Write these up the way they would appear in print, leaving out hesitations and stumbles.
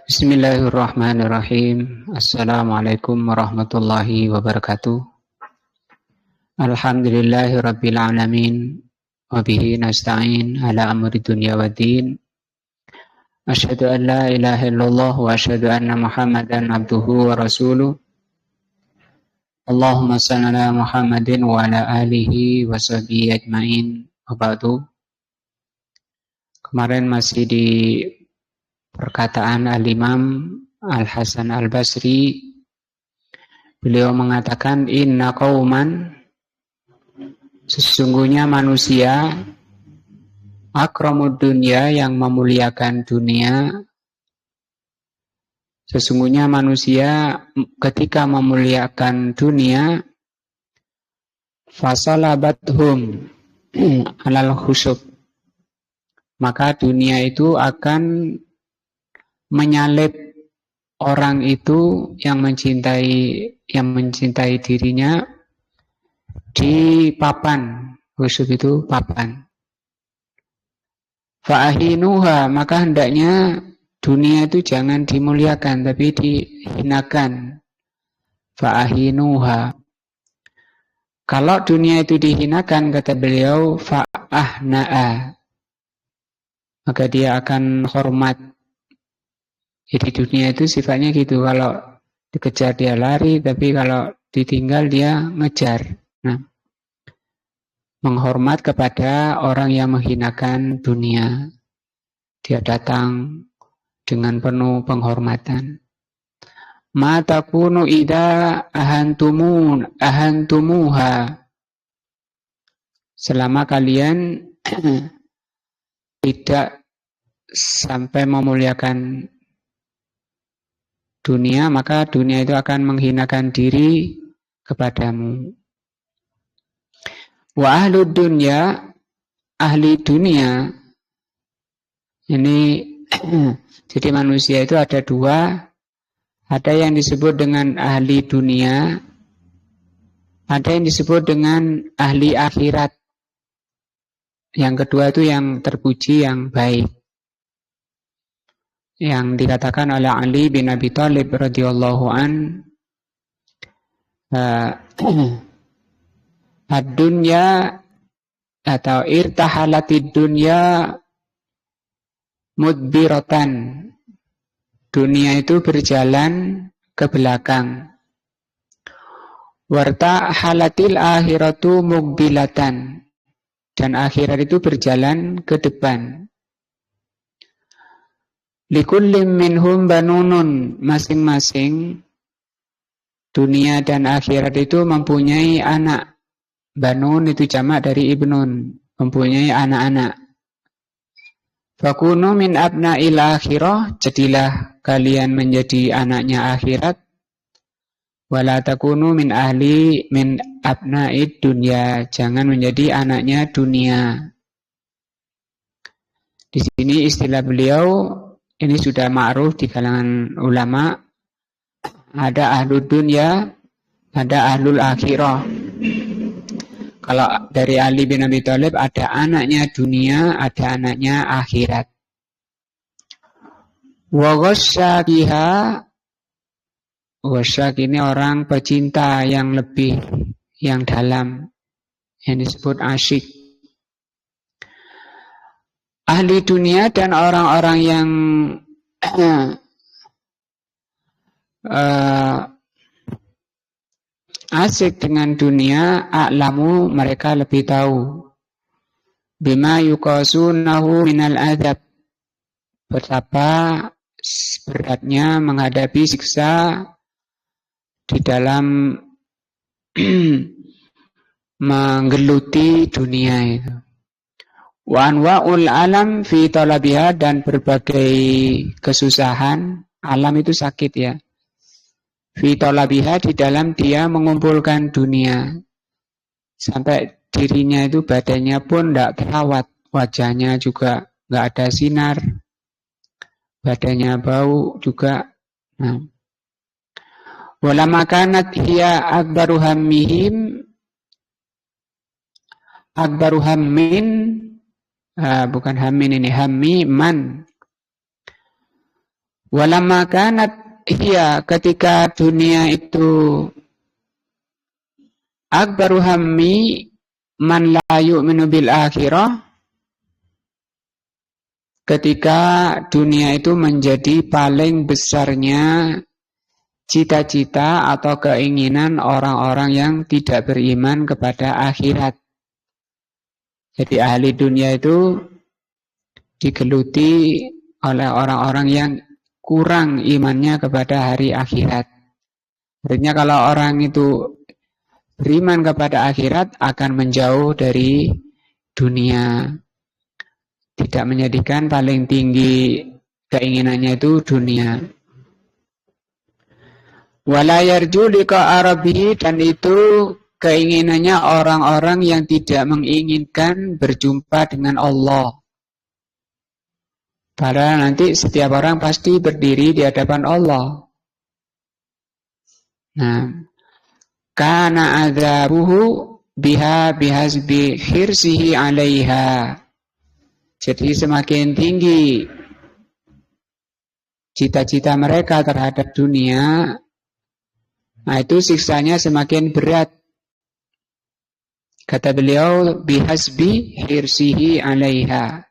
Bismillahirrahmanirrahim. Assalamualaikum warahmatullahi wabarakatuh. Alhamdulillahirabbil alamin wa bihi nasta'in ala amri dunya waddin. Asyhadu an la ilaha illallah wa asyhadu anna Muhammadan abduhu wa rasuluh. Allahumma shalli ala Muhammadin wa ala alihi wa sahbihi ajmain. Wa ba'du. Kemarin masih di perkataan Al-Imam Al-Hasan Al-Basri. Beliau mengatakan, inna qauman, sesungguhnya manusia, akramud dunya, yang memuliakan dunia. Sesungguhnya manusia ketika memuliakan dunia, fasalabathum alal khusub, maka dunia itu akan menyalip orang itu yang mencintai dirinya di papan. Khusub itu papan. Fa'ahinuha, maka hendaknya dunia itu jangan dimuliakan tapi dihinakan. Fa'ahinuha, kalau dunia itu dihinakan, kata beliau, fa'ahna'a, maka dia akan hormat. Jadi dunia itu sifatnya gitu, kalau dikejar dia lari, tapi kalau ditinggal dia ngejar. Nah, menghormat kepada orang yang menghinakan dunia, dia datang dengan penuh penghormatan. Ma takunu idza ahantumuha, selama kalian tidak sampai memuliakan dunia, maka dunia itu akan menghinakan diri kepadamu. Wa ahlud dunya, ahli dunia ini jadi manusia itu ada dua, ada yang disebut dengan ahli dunia, ada yang disebut dengan ahli akhirat. Yang kedua itu yang terpuji, yang baik, yang dikatakan oleh Ali bin Abi Thalib radhiyallahu an, ad-dunya atau irtahalatid dunya mudbiratan, dunia itu berjalan ke belakang. Wartahalatil akhiratu mukbilatan, dan akhirat itu berjalan ke depan. Likullim minhum banunun, masing-masing dunia dan akhirat itu mempunyai anak. Banun itu jamak dari ibnun, mempunyai anak-anak. Fakunu min abna'il akhirah, jadilah kalian menjadi anaknya akhirat. Wala takunu min abna'id dunya, jangan menjadi anaknya dunia. Di sini istilah beliau ini sudah ma'ruf di kalangan ulama. Ada ahlul dunya, ada ahlul akhirah. Kalau dari Ali bin Abi Thalib ada anaknya dunia, ada anaknya akhirat. Wa ghasyakiha, ghasyak ini orang pecinta yang lebih, yang dalam, yang disebut asyik. Ahli dunia dan orang-orang yang asik dengan dunia, a'lamu, mereka lebih tahu, bima yuqasunahu minal adab, betapa beratnya menghadapi siksa di dalam menggeluti dunia itu. Wa anwa'ul alam fi talabiha, dan berbagai kesusahan, alam itu sakit ya, fi talabiha, di dalam dia mengumpulkan dunia, sampai dirinya itu badannya pun tidak terawat, wajahnya juga nggak ada sinar, badannya bau juga. Nah, wala makanat hiya akbaru hammihim, akbaru hammin, bukan hammin ini, hammi man, Walamma kanat hiya, ketika dunia itu akbaru hammi man la yu'minu bil akhirah, ketika dunia itu menjadi paling besarnya cita-cita atau keinginan orang-orang yang tidak beriman kepada akhirat. Jadi ahli dunia itu digeluti oleh orang-orang yang kurang imannya kepada hari akhirat. Artinya kalau orang itu beriman kepada akhirat akan menjauh dari dunia. Tidak menjadikan paling tinggi keinginannya itu dunia. Wala yarju liqa arabihi, dan itu keinginannya orang-orang yang tidak menginginkan berjumpa dengan Allah. Padahal nanti setiap orang pasti berdiri di hadapan Allah. Nah, kana adzabuhu biha bihasbi khirsihi 'alaiha. Jadi semakin tinggi cita-cita mereka terhadap dunia, nah itu siksanya semakin berat. Kata beliau, bihasbi hirsihi 'alaiha.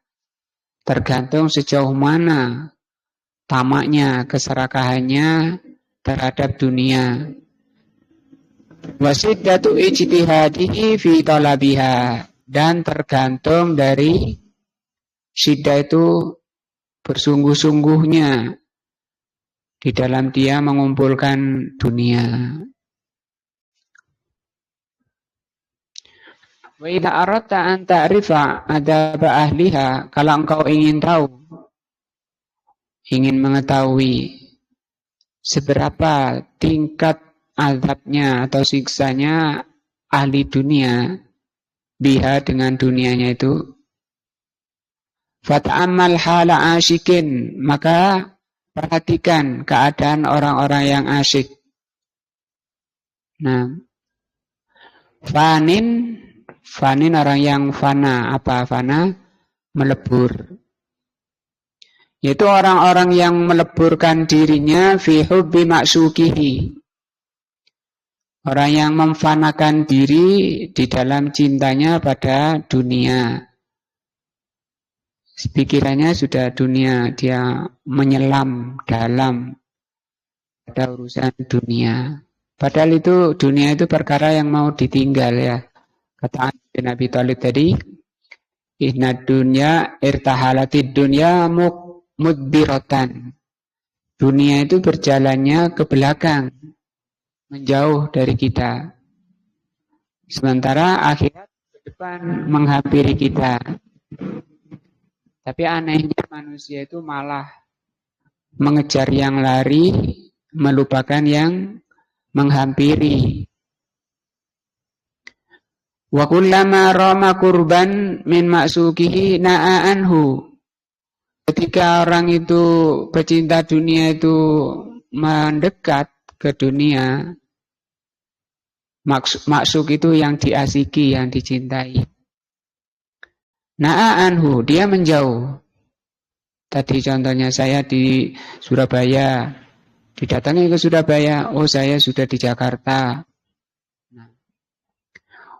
Tergantung sejauh mana tamaknya, keserakahannya terhadap dunia. Wasiddatu ijtihadihi fi talabiha, dan tergantung dari syiddah itu bersungguh-sungguhnya di dalam dia mengumpulkan dunia. Wa idza aradta an ta'rifa adab ahliha, kalau engkau ingin tahu, ingin mengetahui seberapa tingkat azabnya atau siksanya ahli dunia biha dengan dunianya itu, fata'ammal hala asyikin, maka perhatikan keadaan orang-orang yang asyik. Nah, fanin orang yang fana. Apa fana? Melebur. Yaitu orang-orang yang meleburkan dirinya fi hubbi ma'sukihi. Orang yang memfanakan diri di dalam cintanya pada dunia. Pikirannya sudah dunia, dia menyelam dalam pada urusan dunia. Padahal itu dunia itu perkara yang mau ditinggal ya. Kata Nabi Thalib tadi, inna dunya irtahalatid dunya mudbiratan. Dunia itu berjalannya ke belakang, menjauh dari kita. Sementara akhirat ke depan menghampiri kita. Tapi anehnya manusia itu malah mengejar yang lari, melupakan yang menghampiri. Wa kullama rama kurban min ma'sukihi na'a anhu. Ketika orang itu pecinta dunia itu mendekat ke dunia, maksuk itu yang diasiki, yang dicintai. Na'a anhu, dia menjauh. Tadi contohnya saya di Surabaya, didatangi ke Surabaya, oh saya sudah di Jakarta.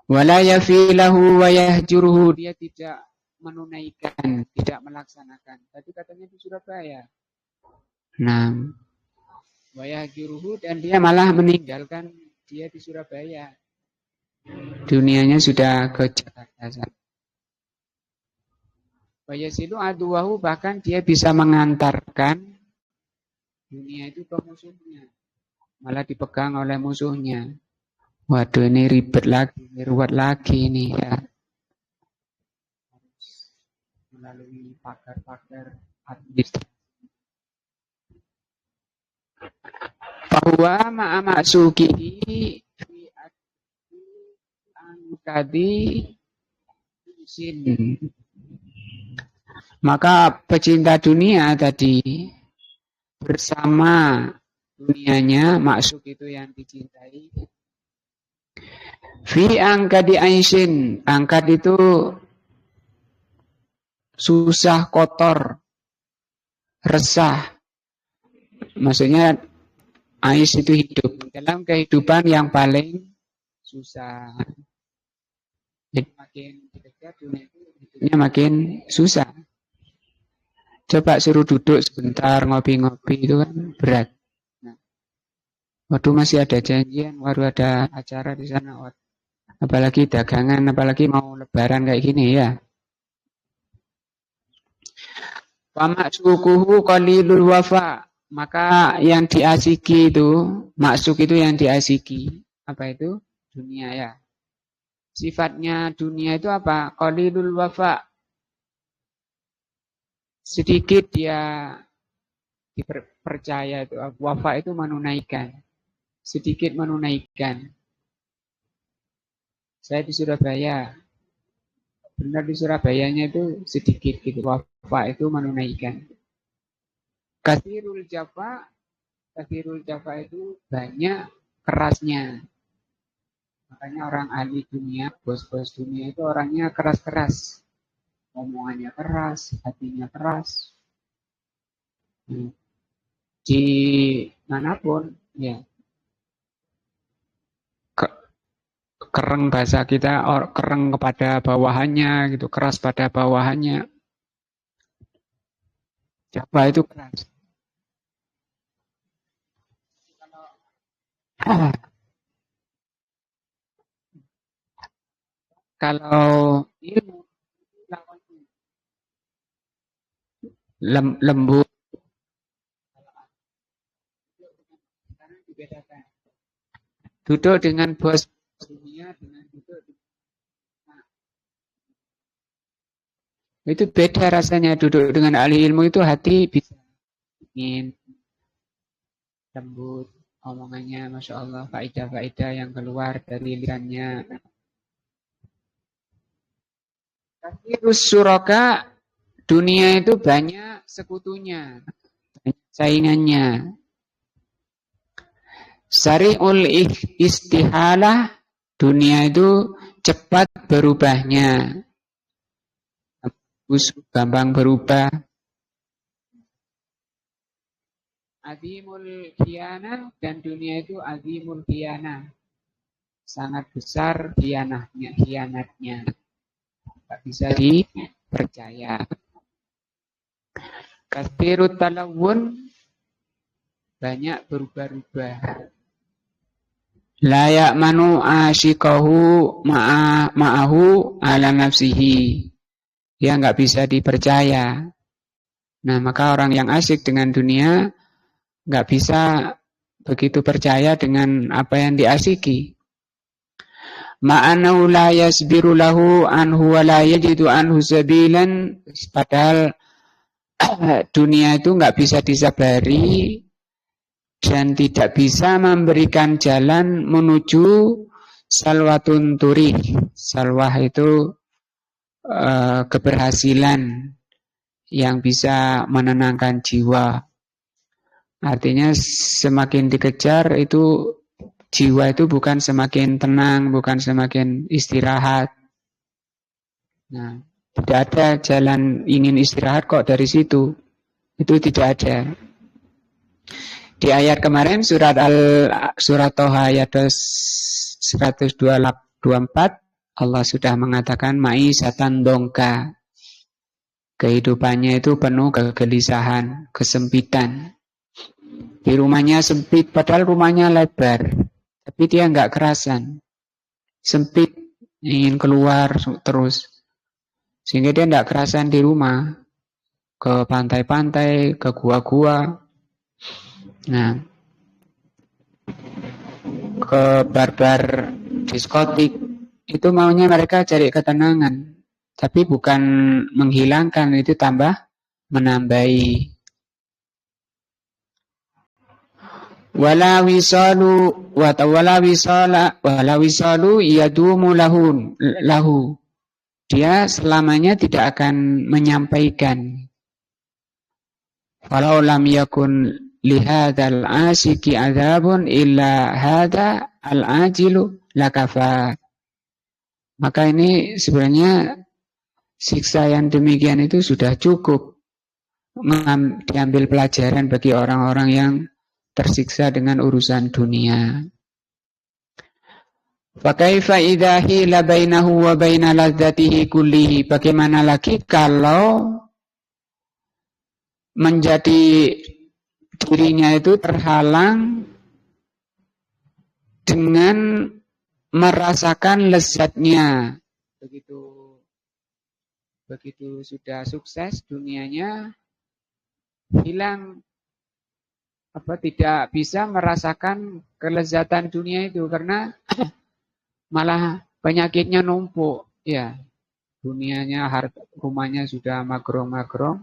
Wala yafilahu wa yahjuruhu, dia tidak menunaikan, tidak melaksanakan. Tadi katanya di Surabaya. Nah, wa yahjuruhu, dan dia malah meninggalkan dia di Surabaya. Dunianya sudah ke Jakarta. Wayasilu aduwahu, bahkan dia bisa mengantarkan dunia itu ke musuhnya, malah dipegang oleh musuhnya. Waduh, ini ribet lagi, ini ruwet lagi ini ya. Harus melalui pakar-pakar administrasi. Bahwa ma'amasukihi fi angkadi sin. Maka pecinta dunia tadi bersama dunianya, maksud itu yang dicintai. Fi angkadi ainsin, angkat itu susah, kotor, resah. Maksudnya ais itu hidup dalam kehidupan yang paling susah. Jadi makin dikejar dunia itu hidupnya makin susah. Coba suruh duduk sebentar ngopi-ngopi itu kan berat. Nah, waduh masih ada janjian, waduh ada acara di sana, waduh. Apalagi dagangan, apalagi mau lebaran kayak gini ya. Wa maksukuhu qalilul wafa. Maka yang diasiki itu, maksuk itu yang diasiki. Apa itu? Dunia ya. Sifatnya dunia itu apa? Qalilul wafa. Sedikit dia dipercaya itu. Wafa itu menunaikan. Sedikit menunaikan. Saya di Surabaya. Benar di Surabayanya itu sedikit gitu. Wafa itu menunaikan. Kathirul jafa itu banyak kerasnya. Makanya orang ahli dunia, bos-bos dunia itu orangnya keras-keras. Omongannya keras, hatinya keras. Di manapun, ya. Kereng bahasa kita, kereng kepada bawahannya, gitu, keras pada bawahannya. Jafa itu keras. Kalau ilmu lembut, duduk dengan bos dunia dengan duduk itu beda rasanya. Duduk dengan ahli ilmu itu hati bisa ingin lembut, omongannya Masya Allah, faedah-faedah yang keluar dari lisannya. Kathirus suraka, dunia itu banyak sekutunya, banyak saingannya. Sari'ul istihalah, dunia itu cepat berubahnya, gampang berubah. Azimul khianah, dan dunia itu azimul khianah, sangat besar khianatnya, tak bisa dipercaya. Kathirut talawun, banyak berubah-ubah. Layak manu asyikahu ma'ahu ala nafsihi, dia nggak bisa dipercaya. Nah, maka orang yang asyik dengan dunia nggak bisa begitu percaya dengan apa yang diasyiki. Ma'anahu la yasbiru lahu anhu wa la yajidu anhu sabilan, padahal dunia itu nggak bisa disabari dan tidak bisa memberikan jalan menuju salwatun turih. Salwah itu keberhasilan yang bisa menenangkan jiwa. Artinya semakin dikejar itu jiwa itu bukan semakin tenang, bukan semakin istirahat. Nah, tidak ada jalan ingin istirahat kok dari situ. Itu tidak ada. Di ayat kemarin surat Toha ayat 124 Allah sudah mengatakan maisatan dongka. Kehidupannya itu penuh kegelisahan, kesempitan. Di rumahnya sempit, padahal rumahnya lebar. Tapi dia nggak kerasan. Sempit, ingin keluar terus. Sehingga dia nggak kerasan di rumah. Ke pantai-pantai, ke gua-gua. Nah, ke bar-bar diskotik. Itu maunya mereka cari ketenangan. Tapi bukan menghilangkan, itu tambah menambahi. Wala wisalu yadumu lahu. Dia selamanya tidak akan menyampaikan. Walau lam yakun lihadzal asiki adzabun illa hadza al-ajilu lakafa. Maka ini sebenarnya siksa yang demikian itu sudah cukup diambil pelajaran bagi orang-orang yang tersiksa dengan urusan dunia. Fakaifa idza hila bainahu wa baina ladzatihi kullihi, bagaimana lagi kalau menjadi dirinya itu terhalang dengan merasakan lezatnya. Begitu sudah sukses dunianya, hilang tidak bisa merasakan kelezatan dunia itu karena malah penyakitnya numpuk, ya. Dunianya, rumahnya sudah magrong-magrong,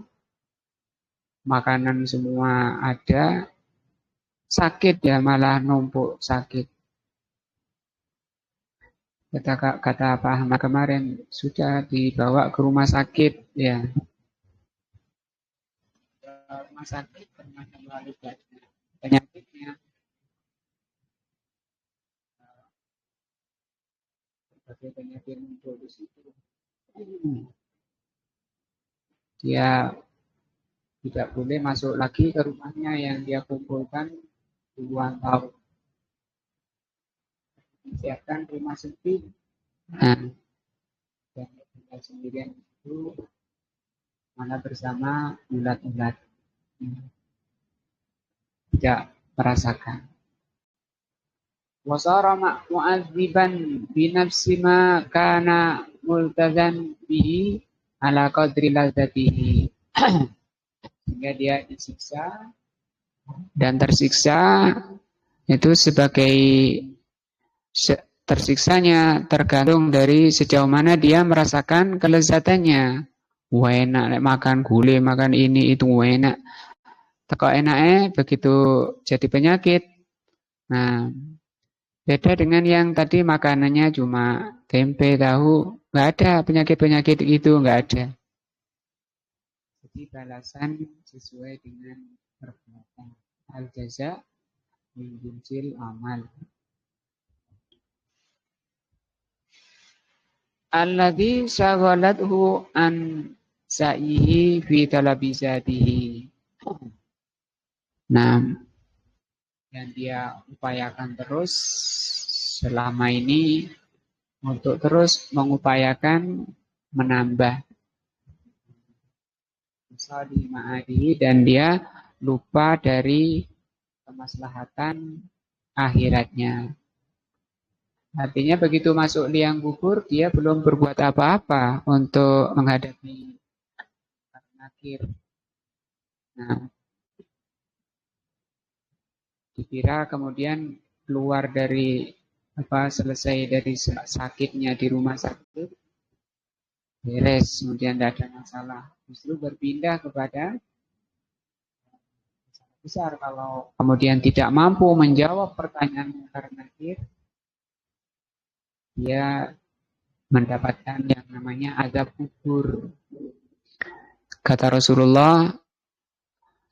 makanan semua ada, sakit ya malah numpuk sakit. Kata Pak Ahmad kemarin sudah dibawa ke rumah sakit, ya. Rumah sakit ternyata melalui penyakitnya. Berbagai penyakit muncul di situ. Dia tidak boleh masuk lagi ke rumahnya yang dia kumpulkan puluhan tahun. Siapkan rumah sepi. Nah, dan tinggal sendirian itu mana bersama ulat-ulat. Tidak merasakan. Wasara mu'adziban binafsi ma kana multazan bihi ala qadri ladzatihi. Sehingga dia disiksa dan tersiksa itu sebagai tersiksanya tergantung dari sejauh mana dia merasakan kelezatannya. Wah enak makan gulai, makan ini itu enak. Teko enaknya begitu jadi penyakit. Nah, beda dengan yang tadi makanannya cuma tempe, tahu, nggak ada penyakit-penyakit itu, nggak ada. Jadi balasan sesuai dengan perbuatan. Al-jaza min jinsil amal. Alladzi syaghalathu an sa'ihi fi talabi zatihi. Nah, yang dia upayakan terus selama ini untuk terus mengupayakan menambah di ma'adihi, dan dia lupa dari kemaslahatan akhiratnya. Artinya begitu masuk liang kubur dia belum berbuat apa-apa untuk menghadapi akhir. Nah, dikira kemudian keluar dari selesai dari sakitnya di rumah sakit, beres, kemudian tidak ada masalah. Justru berpindah kepada besar kalau kemudian tidak mampu menjawab pertanyaan karena nakir, dia mendapatkan yang namanya azab kubur. Kata Rasulullah,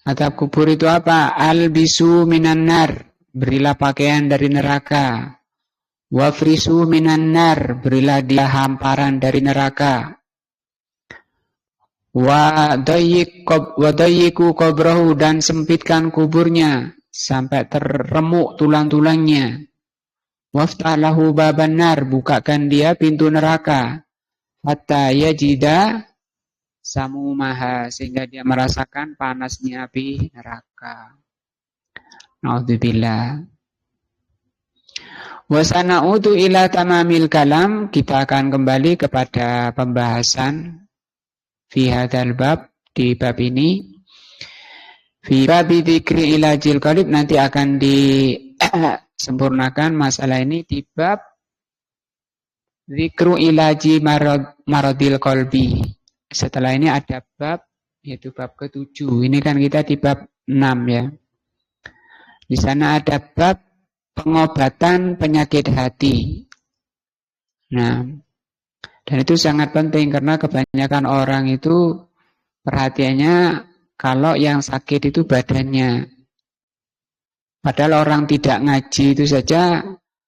azab kubur itu apa? Albisu minan nar, berilah pakaian dari neraka. Wafrisu minan nar, berilah dia hamparan dari neraka. Wadayiku qabrahu, dan sempitkan kuburnya sampai terremuk tulang-tulangnya. Waftah lahu baban nar, bukakan dia pintu neraka. Hatta yajida samumaha, sehingga dia merasakan panasnya api neraka. Naudzubillah. Wa sana'udu ila tamamil kalam, kita akan kembali kepada pembahasan fi hadzal bab, di bab ini. Fi babi dzikri ilajil qalib, nanti akan disempurnakan masalah ini di bab zikru ilaji maradil qalbi. Setelah ini ada bab, yaitu bab ke-7. Ini kan kita di bab 6 ya. Di sana ada bab pengobatan penyakit hati. Nah, dan itu sangat penting karena kebanyakan orang itu perhatiannya kalau yang sakit itu badannya. Padahal orang tidak ngaji itu saja,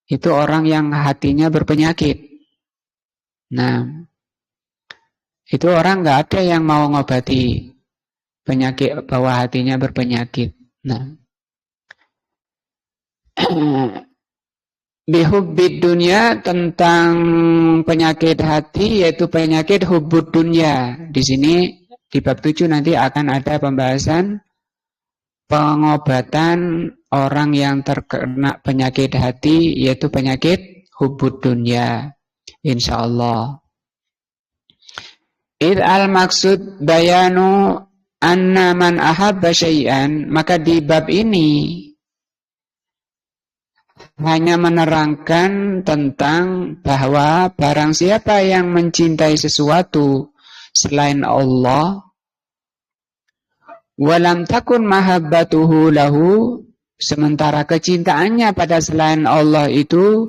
itu orang yang hatinya berpenyakit. Nah, itu orang nggak ada yang mau ngobati. penyakit bawah hatinya berpenyakit. Nah, bihubbid dunya, tentang penyakit hati yaitu penyakit hubbud dunya. Di sini di bab 7 nanti akan ada pembahasan pengobatan orang yang terkena penyakit hati yaitu penyakit hubbud dunya, insyaallah. Al maksud bayanu anna man ahabba syai'an, maka di bab ini hanya menerangkan tentang bahwa barang siapa yang mencintai sesuatu selain Allah, walam takun mahabbatuhu lahu, sementara kecintaannya pada selain Allah itu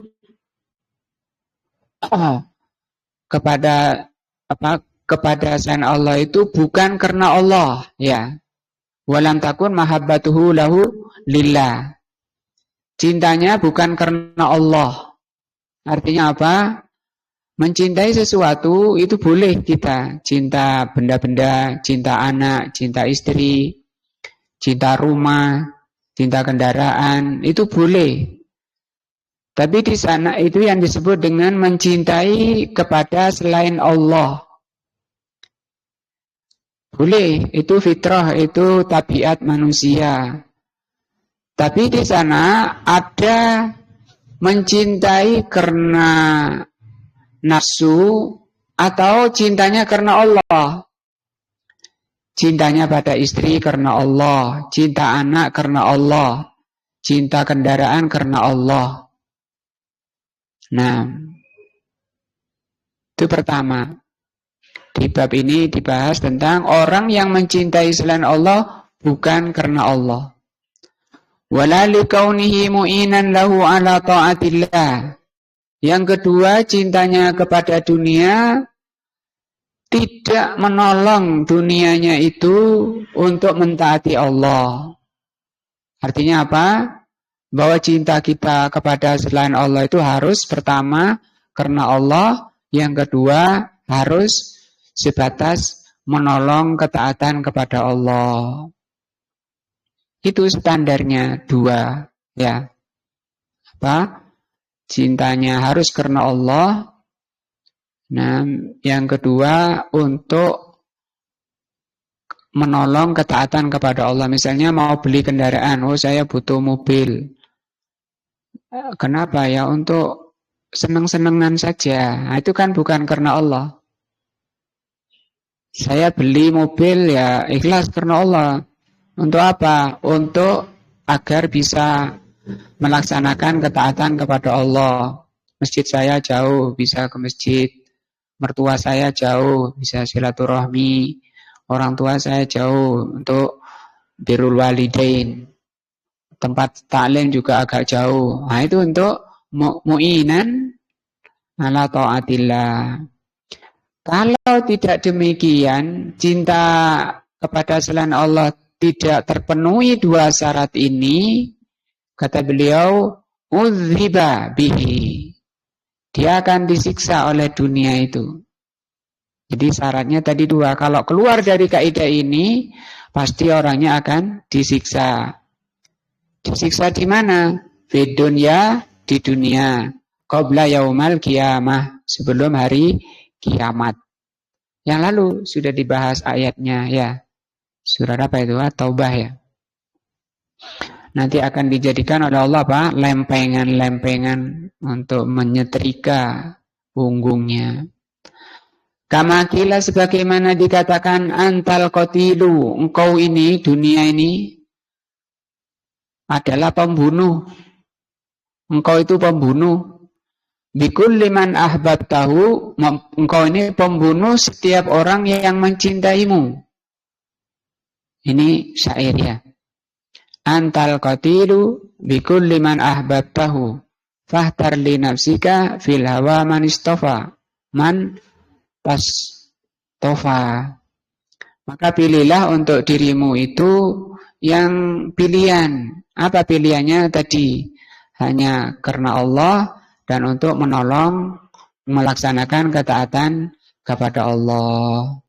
kepada selain Allah itu bukan karena Allah, ya. Walam takun mahabbatuhu lahu lillah. Cintanya bukan karena Allah. Artinya apa? Mencintai sesuatu itu boleh kita. Cinta benda-benda, cinta anak, cinta istri, cinta rumah, cinta kendaraan, itu boleh. Tapi di sana itu yang disebut dengan mencintai kepada selain Allah. Boleh, itu fitrah, itu tabiat manusia. Tapi di sana ada mencintai karena nafsu atau cintanya karena Allah. Cintanya pada istri karena Allah, cinta anak karena Allah, cinta kendaraan karena Allah. Nah, itu pertama. Di bab ini dibahas tentang orang yang mencintai selain Allah bukan karena Allah. Wala likaunihi mu'inan lahu ala ta'atillah. Yang kedua, cintanya kepada dunia tidak menolong dunianya itu untuk mentaati Allah. Artinya apa? Bahwa cinta kita kepada selain Allah itu harus pertama karena Allah, yang kedua harus sebatas menolong ketaatan kepada Allah. Itu standarnya dua, ya. Apa? Cintanya harus karena Allah. Nah, yang kedua untuk menolong ketaatan kepada Allah. Misalnya mau beli kendaraan, oh saya butuh mobil. Kenapa ya? Untuk senang-senangan saja. Nah, itu kan bukan karena Allah. Saya beli mobil ya ikhlas karena Allah. Untuk apa? Untuk agar bisa melaksanakan ketaatan kepada Allah. Masjid saya jauh, bisa ke masjid. Mertua saya jauh, bisa silaturahmi. Orang tua saya jauh, untuk birrul walidain. Tempat taklim juga agak jauh. Nah, itu untuk mu'inan ala ta'atillah. Kalau tidak demikian, cinta kepada selain Allah tidak terpenuhi dua syarat ini, kata beliau, udziba bihi. Dia akan disiksa oleh dunia itu. Jadi syaratnya tadi dua. Kalau keluar dari kaidah ini, pasti orangnya akan disiksa. Disiksa di mana? Di dunia, di dunia. Qabla yaumal qiyamah, sebelum hari kiamat. Yang lalu sudah dibahas ayatnya, ya. Surat apa itu? Taubah, ya. Nanti akan dijadikan oleh Allah apa? Lempengan-lempengan untuk menyetrika punggungnya. Kama qila, sebagaimana dikatakan, antal qatilu, engkau ini, dunia ini adalah pembunuh. Engkau itu pembunuh. Bikulli man ahbabtahu, engkau ini pembunuh setiap orang yang mencintaimu. Ini syair, ya. Antal qatilu bikulli man ahbabtahu fahtar li nafsika fil hawa man istofa man tastofa. Maka pilihlah untuk dirimu itu yang pilihan. Apa pilihannya tadi? Hanya karena Allah dan untuk menolong melaksanakan ketaatan kepada Allah.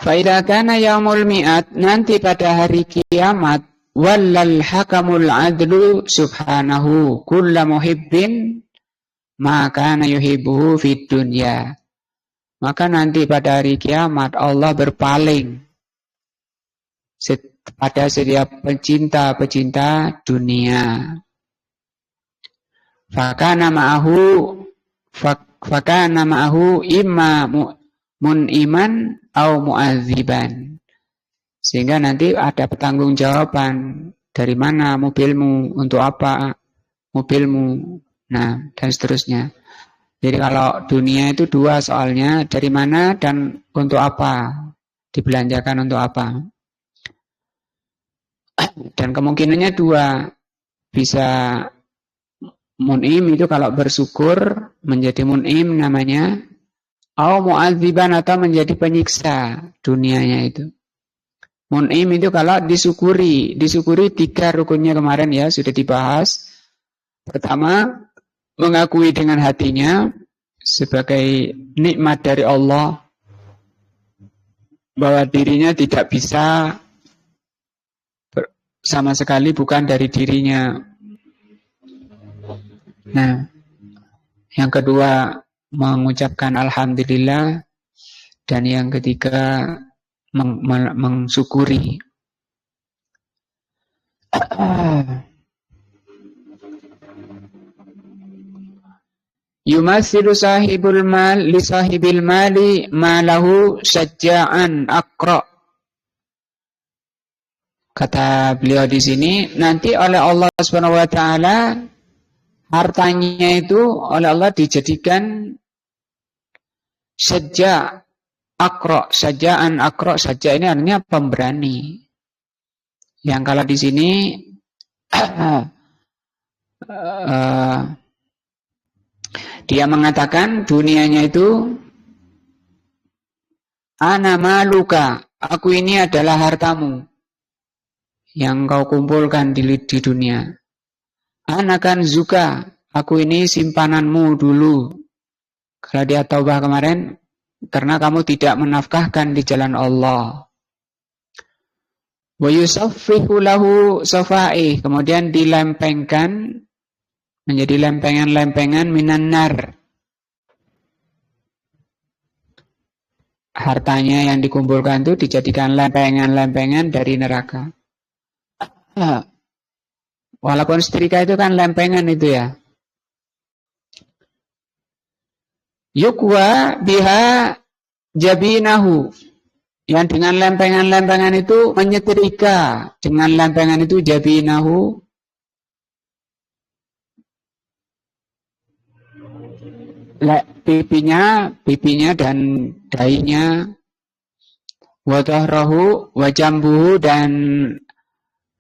Fa idza kana yaumul mi'ad, nanti pada hari kiamat, wallal hakamul adlu subhanahu kulla muhibbin ma kana yuhibbuhu fid dunya. Maka nanti pada hari kiamat Allah berpaling pada setiap pecinta-pecinta dunia. Fakana ma'ahu imma mun'iman au mu'adziban. Sehingga nanti ada pertanggungjawaban, dari mana mobilmu, untuk apa mobilmu, nah dan seterusnya. Jadi kalau dunia itu dua soalnya, dari mana dan untuk apa, dibelanjakan untuk apa. Dan kemungkinannya dua, bisa mun'im itu kalau bersyukur menjadi mun'im namanya, au mu'adziban atau menjadi penyiksa dunianya itu. Mun'im itu kalau disyukuri tiga rukunnya kemarin ya sudah dibahas. Pertama, mengakui dengan hatinya sebagai nikmat dari Allah bahwa dirinya tidak bisa sama sekali bukan dari dirinya. Nah, yang kedua mengucapkan alhamdulillah, dan yang ketiga mensyukuri. Yumatsilu sahibul mal li sahibil mali malahu syaja'an aqra. Kata beliau di sini, nanti oleh Allah Subhanahu wa taala hartanya itu oleh Allah dijadikan syaja'an aqra. Syaja' ini artinya pemberani. Yang kalau di sini dia mengatakan dunianya itu ana maluka, aku ini adalah hartamu yang kau kumpulkan di dunia. Ana kan zuka, aku ini simpananmu dulu. Kalau dia taubah kemarin, karena kamu tidak menafkahkan di jalan Allah. Wa yusaffihu lahu safa'ih, kemudian dilempengkan menjadi lempengan-lempengan minan nar. Hartanya yang dikumpulkan itu dijadikan lempengan-lempengan dari neraka. Walaupun setrika itu kan lempengan itu ya. Yukwa biha jabinahu, yang dengan lempengan-lempengan itu menyetrika dengan lempengan itu jabinahu, pipinya dan dahinya, wa dhahrahu wa jambuhu, dan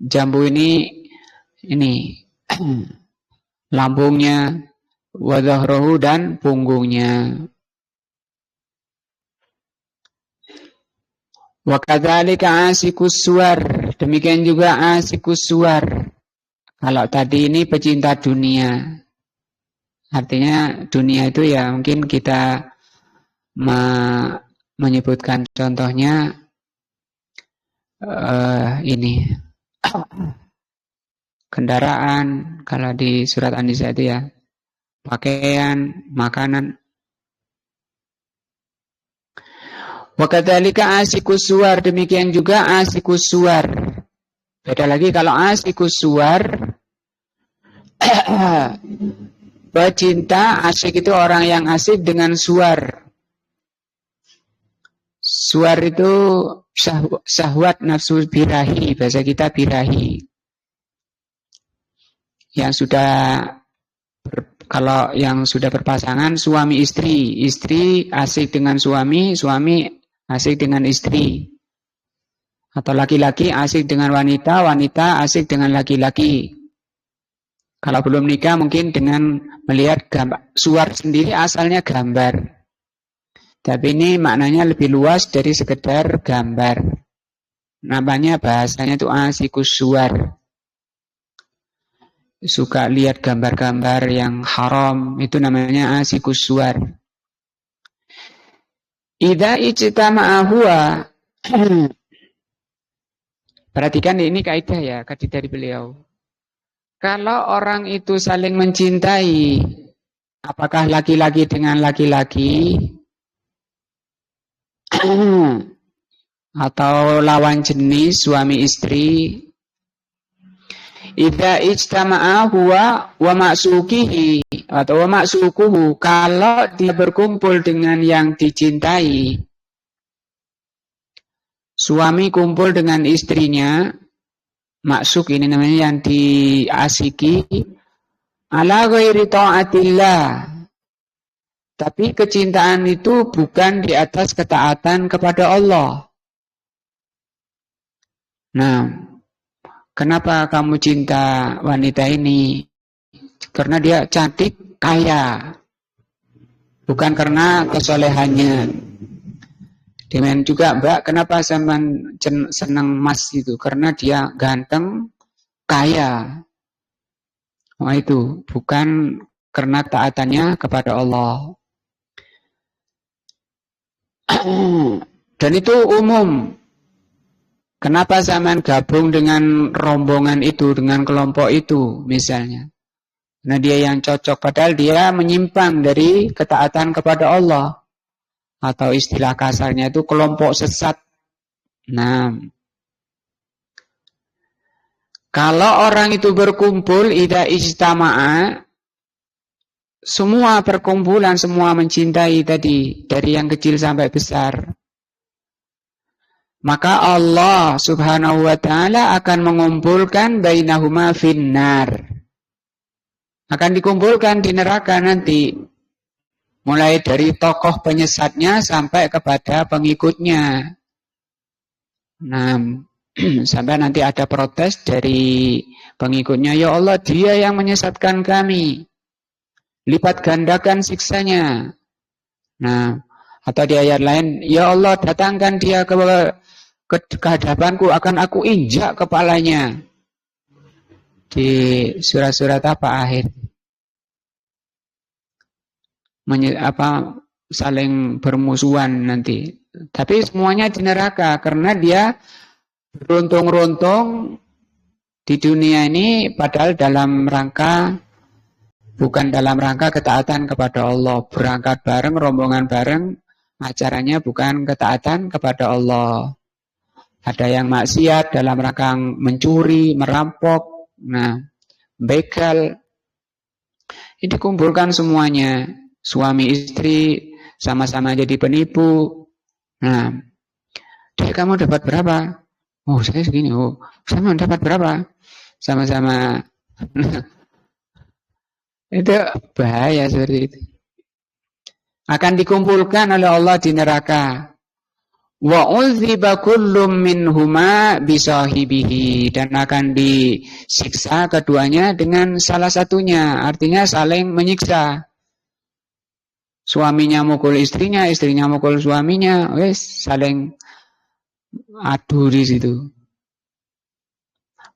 jambu ini lambungnya, wa dhahrahu dan punggungnya. Wa kadzalika asikus suwar, demikian juga asikus suwar. Kalau tadi ini pecinta dunia, artinya dunia itu ya mungkin kita menyebutkan contohnya ini kendaraan, kalau di surat An-Nisa itu ya pakaian, makanan. Wa kadzalika asikus suwar, demikian juga asikus suwar. Beda lagi kalau asikus suwar pecinta, asik itu orang yang asik dengan suar. Suar itu syahwat nafsu birahi, bahasa kita birahi. Yang sudah kalau yang sudah berpasangan suami istri, istri asik dengan suami, suami asik dengan istri. Atau laki-laki asik dengan wanita, wanita asik dengan laki-laki. Kalau belum nikah mungkin dengan melihat gambar. Suar sendiri asalnya gambar. Tapi ini maknanya lebih luas dari sekedar gambar. Namanya bahasanya itu asikus suar. Suka lihat gambar-gambar yang haram, itu namanya asikus suar. Idza ijtama'ahuwa, Perhatikan ini kaidah ya, kaidah dari beliau. Kalau orang itu saling mencintai, apakah laki-laki dengan laki-laki atau lawan jenis suami istri, idza ijtama'a huwa wa ma'sukihi atau wa ma'sukuhu, kalau dia berkumpul dengan yang dicintai, suami kumpul dengan istrinya, maksuk ini namanya yang diasiki, ala ghairi ta'atillah, tapi kecintaan itu bukan di atas ketaatan kepada Allah. Nah, kenapa kamu cinta wanita ini? Karena dia cantik, kaya, bukan karena kesolehannya. Demikian juga Mbak, kenapa sampean senang Mas itu? Karena dia ganteng, kaya. Wah itu bukan karena taatannya kepada Allah. Dan itu umum. Kenapa sampean gabung dengan rombongan itu, dengan kelompok itu misalnya? Nah dia yang cocok, padahal dia menyimpang dari ketaatan kepada Allah. Atau istilah kasarnya itu kelompok sesat. Nah, kalau orang itu berkumpul, idza ijtama'a, semua perkumpulan, semua mencintai tadi, dari yang kecil sampai besar, maka Allah subhanahu wa ta'ala akan mengumpulkan bainahuma finnar. Akan dikumpulkan di neraka nanti. Mulai dari tokoh penyesatnya sampai kepada pengikutnya. Nah, sampai nanti ada protes dari pengikutnya, ya Allah, dia yang menyesatkan kami. Lipat gandakan siksanya. Nah, atau di ayat lain, ya Allah, datangkan dia ke hadapanku, akan aku injak kepalanya. Di surat-surat apa akhir? Saling bermusuhan nanti. Tapi semuanya di neraka karena dia beruntung-runtung di dunia ini, padahal bukan dalam rangka ketaatan kepada Allah. Berangkat bareng, rombongan bareng, acaranya bukan ketaatan kepada Allah. Ada yang maksiat dalam rangka mencuri, merampok, begal. Ini dikumpulkan semuanya. Suami istri sama-sama jadi penipu. Nah, kamu dapat berapa? Oh, saya segini. Oh, sama dapat berapa? Sama-sama. Itu bahaya seperti itu. Akan dikumpulkan oleh Allah di neraka. Wa udziba kullum minhuma bisahibihi, dan akan disiksa keduanya dengan salah satunya. Artinya saling menyiksa. Suaminya mukul istrinya, istrinya mukul suaminya, wes saling adu di situ.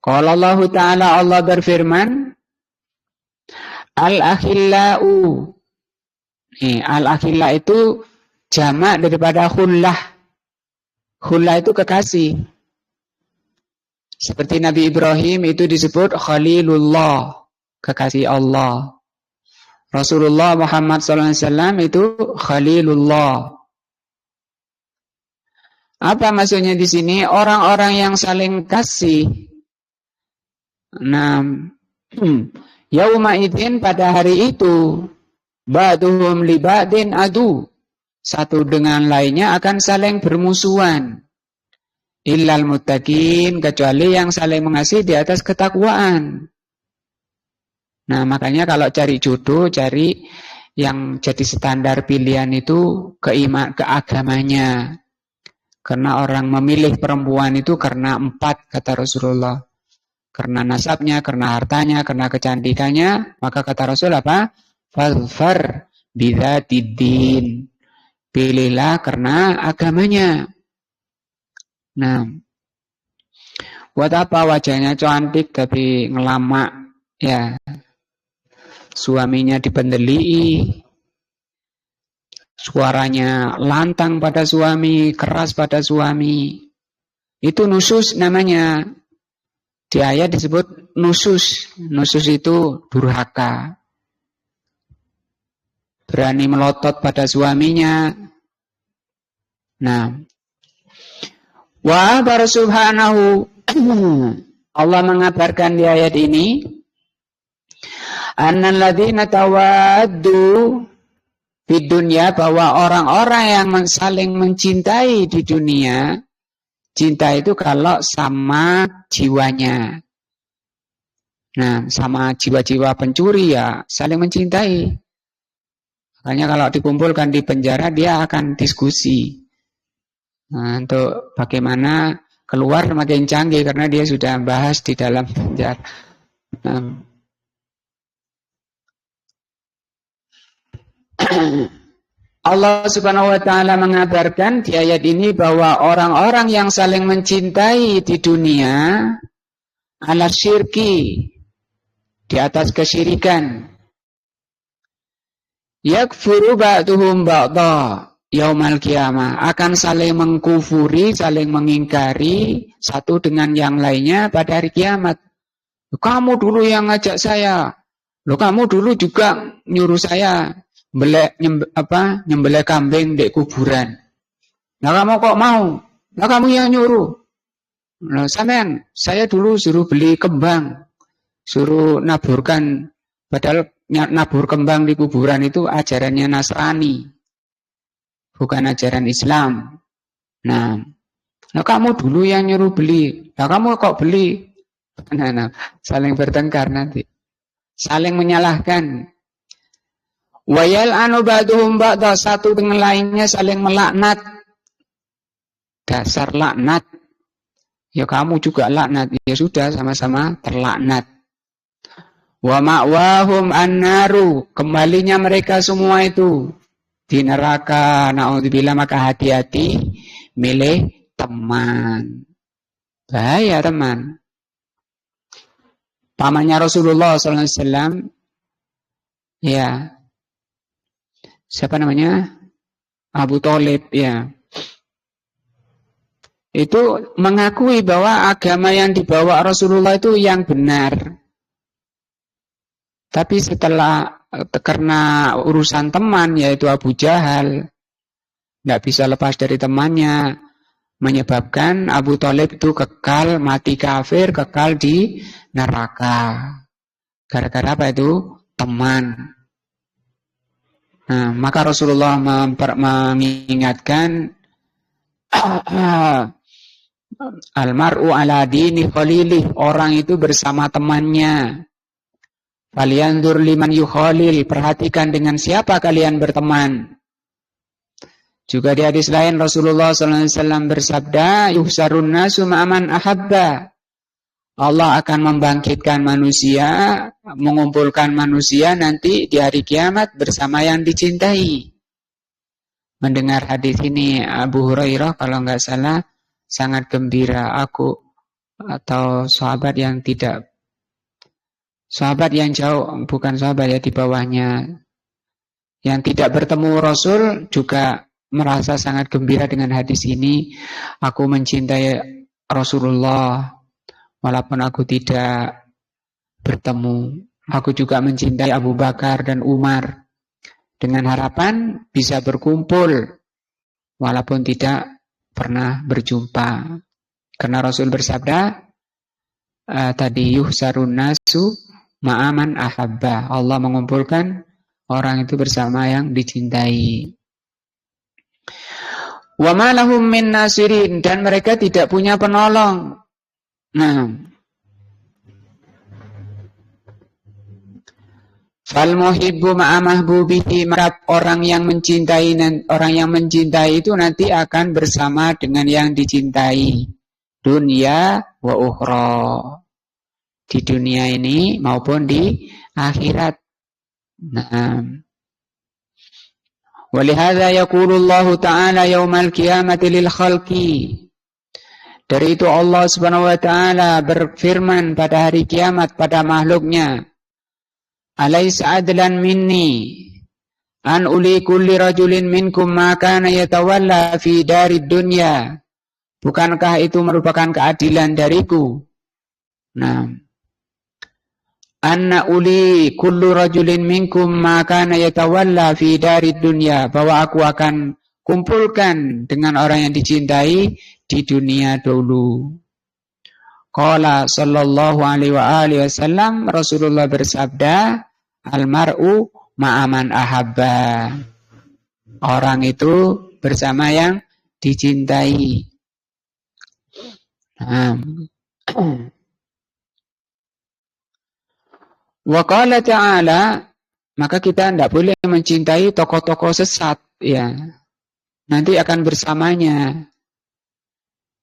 Qala Allah Ta'ala, Allah berfirman, al-akhillau. Al-akhilla itu jamak daripada khullah. Khullah itu kekasih. Seperti Nabi Ibrahim itu disebut Khalilullah, kekasih Allah. Rasulullah Muhammad SAW itu Khalilullah. Apa maksudnya di sini? Orang-orang yang saling kasih. Yauma idzin, pada hari itu, ba'duhum li ba'din adu. Satu dengan lainnya akan saling bermusuhan. Illal muttaqin, kecuali yang saling mengasihi di atas ketakwaan. Nah, makanya kalau cari jodoh, cari yang jadi standar pilihan itu keagamanya. Karena orang memilih perempuan itu karena 4, kata Rasulullah. Karena nasabnya, karena hartanya, karena kecantikannya, maka kata Rasul apa? Fadfar bidzatiddin. Pilihlah karena agamanya. Nah, buat apa wajahnya cantik tapi ngelamak, ya. Suaminya dipendeli, suaranya lantang pada suami, keras pada suami. Itu nusus namanya. Di ayat disebut nusus. Nusus itu durhaka. Berani melotot pada suaminya. Nah, wa akhbar subhanahu, Allah mengabarkan di ayat ini, annal ladzina tawaddu di dunia, bahwa orang-orang yang saling mencintai di dunia, cinta itu kalau sama jiwanya. Nah, sama jiwa-jiwa pencuri ya saling mencintai. Makanya kalau dikumpulkan di penjara dia akan diskusi. Nah, untuk bagaimana keluar makin canggih karena dia sudah bahas di dalam penjara. Allah Subhanahu wa taala mengabarkan di ayat ini bahwa orang-orang yang saling mencintai di dunia ala syirki, di atas kesyirikan, yakfuru ba'duhum ba'dha yaumal qiyamah, akan saling mengkufuri, saling mengingkari satu dengan yang lainnya pada hari kiamat. Kamu dulu yang ngajak saya, kamu dulu juga nyuruh saya nyembelih kambing di kuburan. Nah kamu kok mau? Nah kamu yang nyuruh. Nah sampean, saya dulu suruh beli kembang, suruh naburkan, padahal nabur kembang di kuburan itu ajarannya Nasrani, bukan ajaran Islam. Nah kamu dulu yang nyuruh beli. Nah kamu kok beli? Nah, saling bertengkar nanti, saling menyalahkan. Wayal anu ba'duhum ba'da, satu dengan lainnya saling melaknat. Dasar laknat. Ya kamu juga laknat. Ya sudah sama-sama terlaknat. Wa ma'wahum annaru, kembalinya mereka semua itu di neraka. Na'udzubillah, maka hati-hati milih teman. Bahaya teman. Pamannya Rasulullah SAW, ya, siapa namanya? Abu Thalib, ya. Itu mengakui bahwa agama yang dibawa Rasulullah itu yang benar. Tapi setelah, karena urusan teman, yaitu Abu Jahal, tidak bisa lepas dari temannya, menyebabkan Abu Thalib itu kekal mati kafir, kekal di neraka. Gara-gara apa itu? Teman. Nah, maka Rasulullah mengingatkan almar'u ala dini khalilih, orang itu bersama temannya. Falyanzur liman yukhalil, perhatikan dengan siapa kalian berteman. Juga di hadis lain Rasulullah SAW bersabda, yuhsarun nasu ma'aman ahabba. Allah akan membangkitkan manusia, mengumpulkan manusia nanti di hari kiamat bersama yang dicintai. Mendengar hadis ini Abu Hurairah kalau nggak salah sangat gembira. Aku atau sahabat yang jauh, bukan sahabat ya, di bawahnya, yang tidak bertemu Rasul juga merasa sangat gembira dengan hadis ini. Aku mencintai Rasulullah walaupun aku tidak bertemu. Aku juga mencintai Abu Bakar dan Umar, dengan harapan bisa berkumpul walaupun tidak pernah berjumpa. Karena Rasul bersabda tadi, yuhsarun nasu ma'aman ahabba. Allah mengumpulkan orang itu bersama yang dicintai. Wa ma lahum min nasirin, dan mereka tidak punya penolong. Nah, fal muhibbu ma'a mahbubihi, maka orang yang mencintai itu nanti akan bersama dengan yang dicintai, dunia wa ukhra, di dunia ini maupun di akhirat. Nah, walihadza yaqulullahu ta'ala yaumal qiyamati lil khalqi, dari itu Allah Subhanahu wa taala berfirman pada hari kiamat pada makhluknya, alaisa adlan minni, An uli kulli rajulin minkum ma kana yatawalla fi darid dunya. Bukankah itu merupakan keadilan dariku? Nah, anna uli kullu rajulin minkum ma kana yatawalla fi darid dunya, bahwa aku akan kumpulkan dengan orang yang dicintai di dunia dulu. Qala sallallahu alaihi wa alihi wasallam, Rasulullah bersabda, al-mar'u ma'aman ahabba. Orang itu bersama yang dicintai. Wa qala ta'ala, maka kita tidak boleh mencintai tokoh-tokoh sesat, ya. Nanti akan bersamanya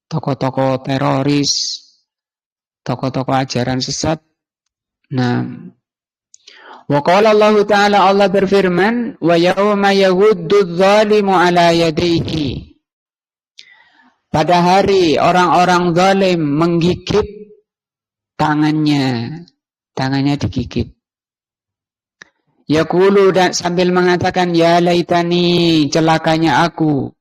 tokoh-tokoh teroris, tokoh-tokoh ajaran sesat. Nah, wa qala Allah Ta'ala, Allah berfirman, wa yawma yaghuddu adh-dhalimu ala yadayhi. Pada hari orang-orang zalim menggigit tangannya digigit. Yaqulu, dan sambil mengatakan, ya laitani, celakanya aku.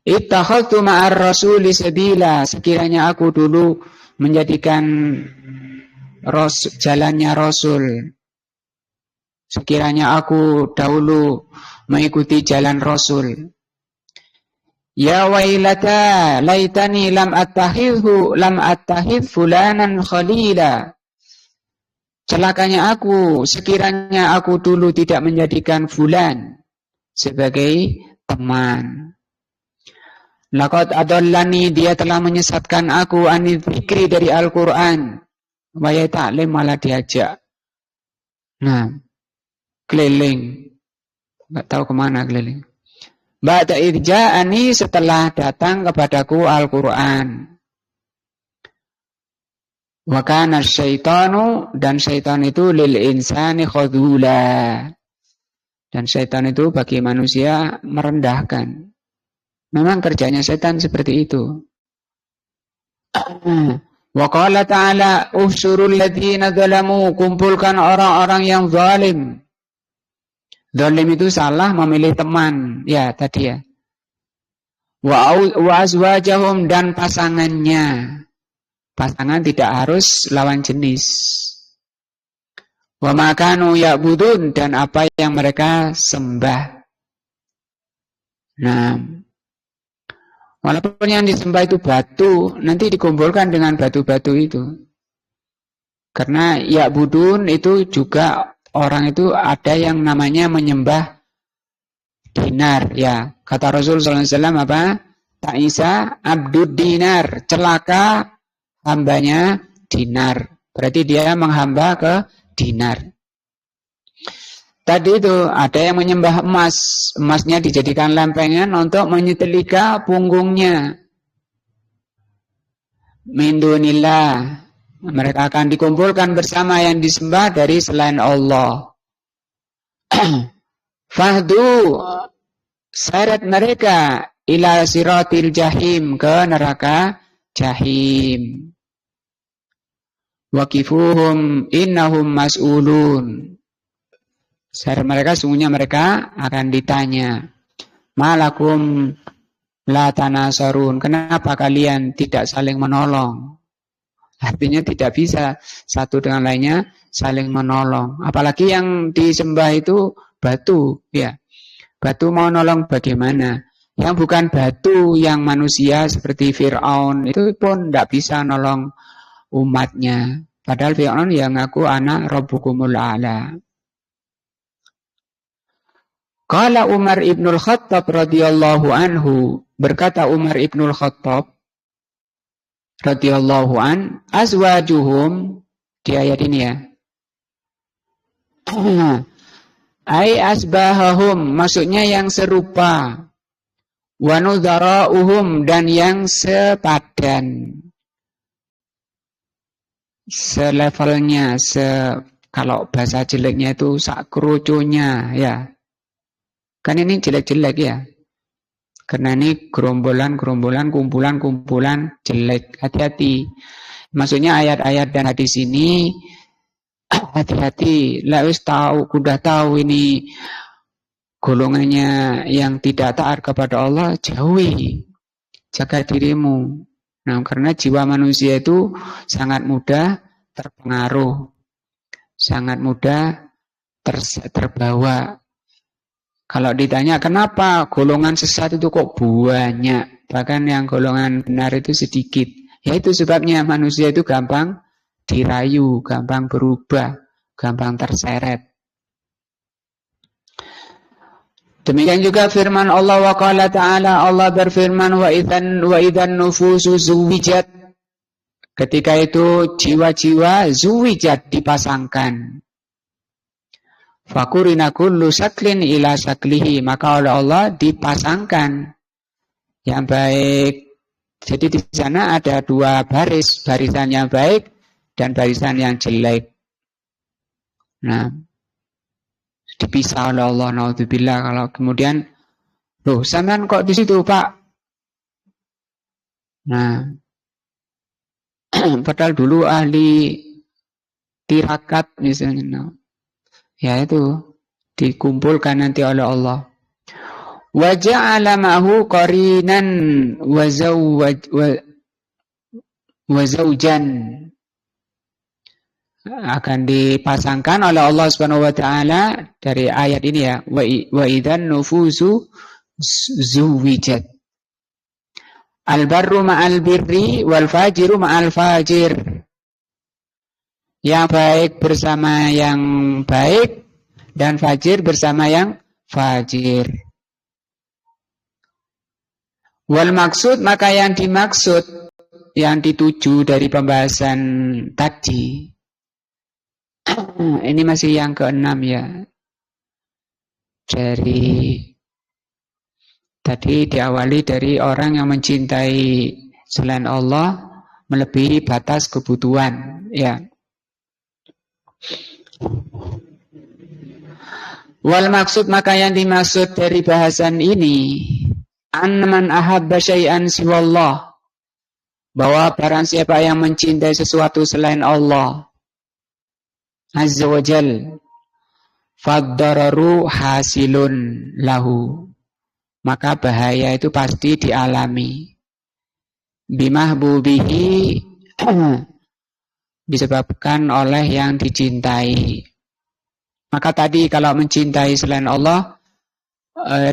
Ittakhadtu ma'ar rasuli sabila, sekiranya aku dulu menjadikan jalannya Rasul. Sekiranya aku dahulu mengikuti jalan Rasul. Ya wailata laitani lam attahidh fulanan khalila. Celakanya aku, sekiranya aku dulu tidak menjadikan fulan sebagai teman. Laqad adallani, dia telah menyesatkan aku, anil dzikri, dari Al-Quran. Wa ya ta'lim, malah diajak. Nah, keliling. Enggak tahu kemana keliling. Ba'da idja'ani, setelah datang kepadaku Al-Quran. Wa kana syaitanu, dan syaitan itu lil insani khadula. Dan syaitan itu bagi manusia merendahkan. Memang kerjanya setan seperti itu. Wa qala ta'ala, uhsyurul ladzina zalamu, kumpulkan orang-orang yang zalim. Zalim itu salah memilih teman, ya tadi ya. Wa azwajahum, dan pasangannya. Pasangan tidak harus lawan jenis. Wa ma kanu ya'budun, dan apa yang mereka sembah. Nah, walaupun yang disembah itu batu, nanti dikumpulkan dengan batu-batu itu. Karena ya'budun itu juga orang itu ada yang namanya menyembah dinar, ya. Kata Rasul sallallahu alaihi wasallam apa? Ta'isa abdud dinar, celaka hambanya dinar. Berarti dia menghamba ke dinar. Tadi itu ada yang menyembah emas. Emasnya dijadikan lempengan untuk menyetelika punggungnya. Min dunillah. Mereka akan dikumpulkan bersama yang disembah dari selain Allah. Fahdu, seret mereka ila siratil jahim, ke neraka jahim. Waqifuhum innahum mas'ulun. Seret mereka, sungguhnya mereka akan ditanya. Malakum la tanasarun, kenapa kalian tidak saling menolong? Artinya tidak bisa satu dengan lainnya saling menolong. Apalagi yang disembah itu batu, ya. Batu mau nolong bagaimana? Yang bukan batu, yang manusia seperti Fir'aun, itu pun tidak bisa nolong umatnya. Padahal Fir'aun yang ngaku anak Rabbukumul A'la. Qala Umar ibnul Khattab radhiyallahu anhu, berkata Umar ibnul Khattab radhiyallahu an, azwajuhum, di ayat ini ya. Ai asbahahum, maksudnya yang serupa. Wa nudhara'uhum, dan yang sepadan. Selevelnya, kalau bahasa jeleknya itu sakroconya, ya. Kan ini jelek-jelek ya. Karena ini gerombolan-gerombolan, kumpulan-kumpulan jelek. Hati-hati. Maksudnya ayat-ayat dan hadis ini hati-hati. Lah wis tahu, udah tahu ini golongannya yang tidak taat kepada Allah, jauhi, jaga dirimu. Nah, karena jiwa manusia itu sangat mudah terpengaruh, sangat mudah terbawa. Kalau ditanya kenapa golongan sesat itu kok banyak, bahkan yang golongan benar itu sedikit, ya itu sebabnya manusia itu gampang dirayu, gampang berubah, gampang terseret. Demikian juga firman Allah wa qala ta'ala, Allah berfirman wa idzan nufusu zuwijat. Ketika itu jiwa-jiwa zuwijat dipasangkan. Fakurina kullu saklin ila saklihi, maka oleh Allah dipasangkan yang baik. Jadi di sana ada dua baris, barisan yang baik dan barisan yang jelek. Nah, dipisah oleh Allah, naudzubillah. Kalau kemudian, loh, sampean kok di situ, Pak? Nah, padahal dulu ahli tirakat misalnya. Nah, ya itu dikumpulkan nanti oleh Allah. Wa ja'ala ma'hu qarinan wa zawjan, akan dipasangkan oleh Allah Subhanahu wa taala dari ayat ini ya, wa idzan nufusu zuwijat. Al-barru ma'al birri wal fajiru ma'al fajir. Yang baik bersama yang baik dan fajir bersama yang fajir. Wal maksud, maka yang dimaksud, yang dituju dari pembahasan tadi, ini masih yang ke-6 ya. Tadi diawali dari orang yang mencintai selain Allah melebihi batas kebutuhan, ya. Wal maksud, maka yang dimaksud dari bahasan ini, man ahabba syai'an siwallah, bahwa barang siapa yang mencintai sesuatu selain Allah Azza wa Jal, faddararu hasilun lahu, maka bahaya itu pasti dialami. Bimahbubihi, disebabkan oleh yang dicintai. Maka tadi kalau mencintai selain Allah,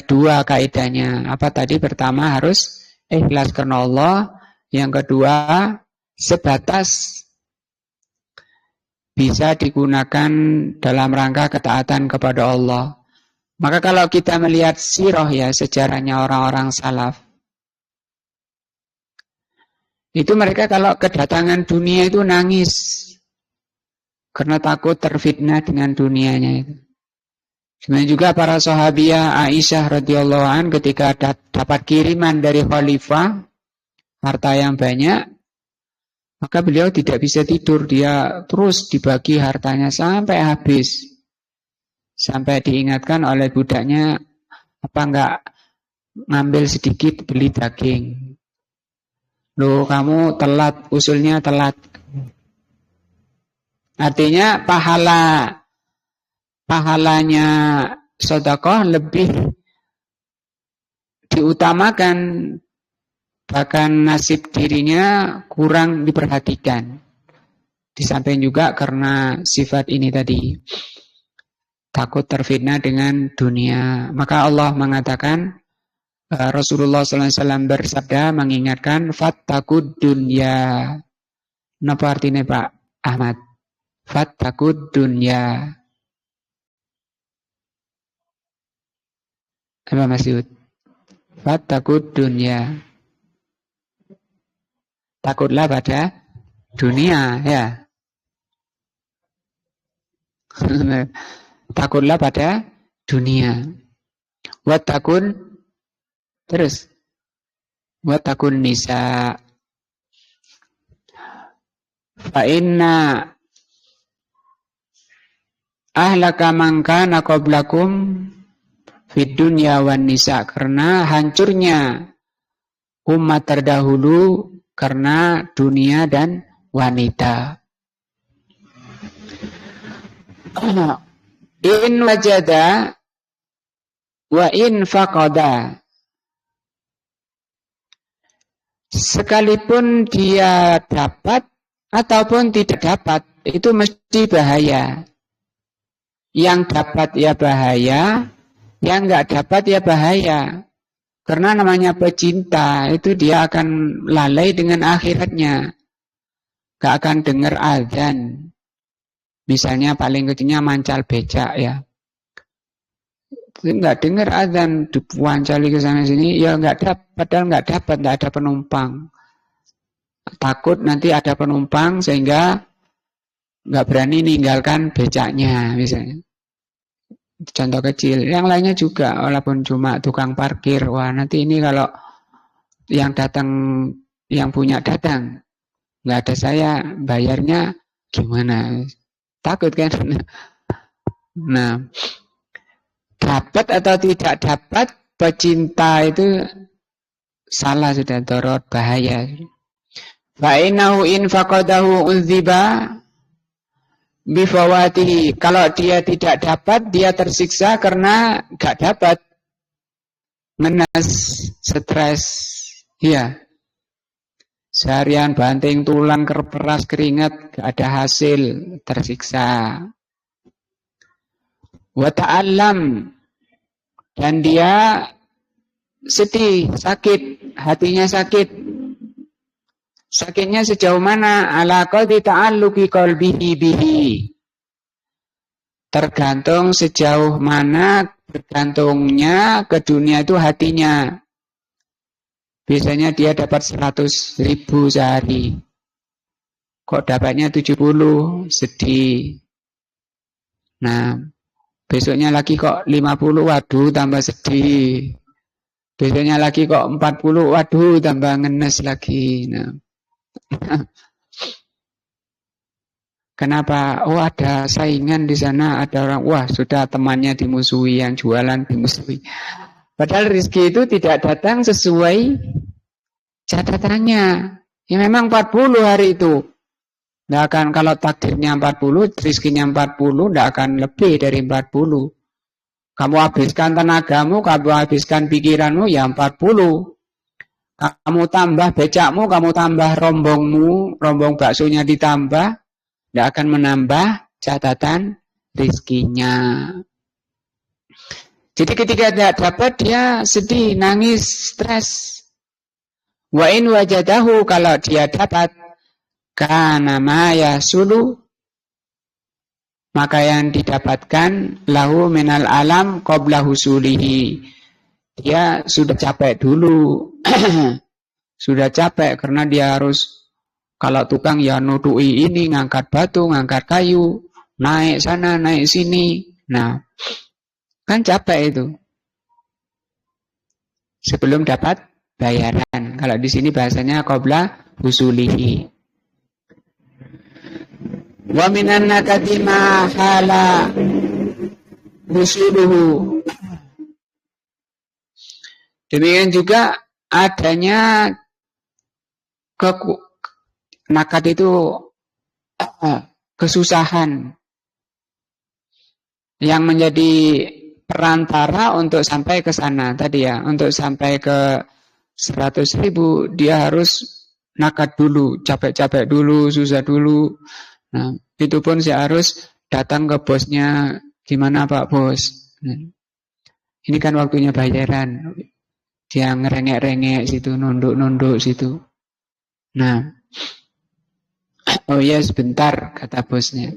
dua kaidahnya. Apa tadi? Pertama harus ikhlas karena Allah. Yang kedua, sebatas bisa digunakan dalam rangka ketaatan kepada Allah. Maka kalau kita melihat sirah ya, sejarahnya orang-orang salaf, itu mereka kalau kedatangan dunia itu nangis karena takut terfitnah dengan dunianya itu. Sebenarnya juga para sahabiah Aisyah radhiyallahu an ketika dapat kiriman dari khalifah harta yang banyak, maka beliau tidak bisa tidur, dia terus dibagi hartanya sampai habis. Sampai diingatkan oleh budaknya, apa enggak ngambil sedikit beli daging. Loh, kamu telat, usulnya telat. Artinya pahalanya sedekah lebih diutamakan, bahkan nasib dirinya kurang diperhatikan. Di samping juga karena sifat ini tadi, takut terfitnah dengan dunia. Maka Allah mengatakan, Rasulullah SAW bersabda mengingatkan, fattakud dunya. Apa artinya Pak Ahmad? Fattakud dunya. Apa Mas Yud? Fattakud dunya. Takutlah pada dunia, ya. Takutlah pada dunia. Wattakun, terus wattakun nisa. Fa inna ahlaka man kana qablakum fid dunya wan nisa, karena hancurnya umat terdahulu karena dunia dan wanita. In wajada, Wa in faqada, sekalipun dia dapat ataupun tidak dapat, itu mesti bahaya. Yang dapat ya bahaya, yang nggak dapat ya bahaya. Karena namanya pecinta, itu dia akan lalai dengan akhiratnya. Gak akan dengar azan. Misalnya paling kecilnya mancal becak ya. Nggak dengar azan, diwancali ke sana sini, ya nggak dapat, padahal nggak dapat, nggak ada penumpang. Takut nanti ada penumpang sehingga nggak berani ninggalkan becaknya misalnya. Contoh kecil. Yang lainnya juga, walaupun cuma tukang parkir, wah nanti ini kalau yang datang, yang punya datang, nggak ada saya, bayarnya gimana? Takut kan? Nah, dapat atau tidak dapat, pecinta itu salah sudah, dorot, bahaya. Fa'inahu in faqadahu unziba bifawatihi. Kalau dia tidak dapat, dia tersiksa karena gak dapat. Ngenes, stres. Iya. Seharian banting tulang, keras keringat, gak ada hasil, tersiksa. Wa ta'allam, dan dia sedih, sakit, hatinya sakit. Sakitnya sejauh mana? Ala qadri ta'alluqi qalbihi bihi. Tergantung sejauh mana bergantungnya ke dunia itu hatinya. Biasanya dia dapat 100.000 sehari. Kok dapatnya 70, sedih. Nah, besoknya lagi kok 50, waduh tambah sedih. Besoknya lagi kok 40, waduh tambah ngenes lagi. Nah. Kenapa? Oh, ada saingan di sana, ada orang, wah sudah temannya dimusuhi, yang jualan dimusuhi. Padahal rezeki itu tidak datang sesuai catatannya. Ya memang 40 hari itu. Tidak akan, kalau takdirnya 40, rezekinya 40, tidak akan lebih dari 40. Kamu habiskan tenagamu, kamu habiskan pikiranmu, ya 40. Kamu tambah becakmu, kamu tambah rombongmu, rombong baksonya ditambah, tidak akan menambah catatan rizkinya. Jadi ketika tidak dapat, dia sedih, nangis, stres. Wa in wajadahu, kalau dia dapat, kana ma yasulu, maka yang didapatkan lahu minal alam qabla husulihi. Dia sudah capek dulu. Sudah capek karena dia harus, kalau tukang ya nutui ini, ngangkat batu, ngangkat kayu, naik sana, naik sini. Nah, kan capek itu. Sebelum dapat bayaran. Kalau di sini bahasanya qabla husulihi. Wa minan nakati ma hala husuluhu. Demikian juga adanya nakat itu kesusahan yang menjadi perantara untuk sampai ke sana tadi ya, untuk sampai ke 100.000 dia harus nakat dulu, capek-capek dulu, susah dulu. Nah, itu pun saya harus datang ke bosnya, gimana Pak Bos? Nah, ini kan waktunya bayaran. Dia ngerengek-rengek situ, nunduk-nunduk situ. Nah, oh ya sebentar kata bosnya.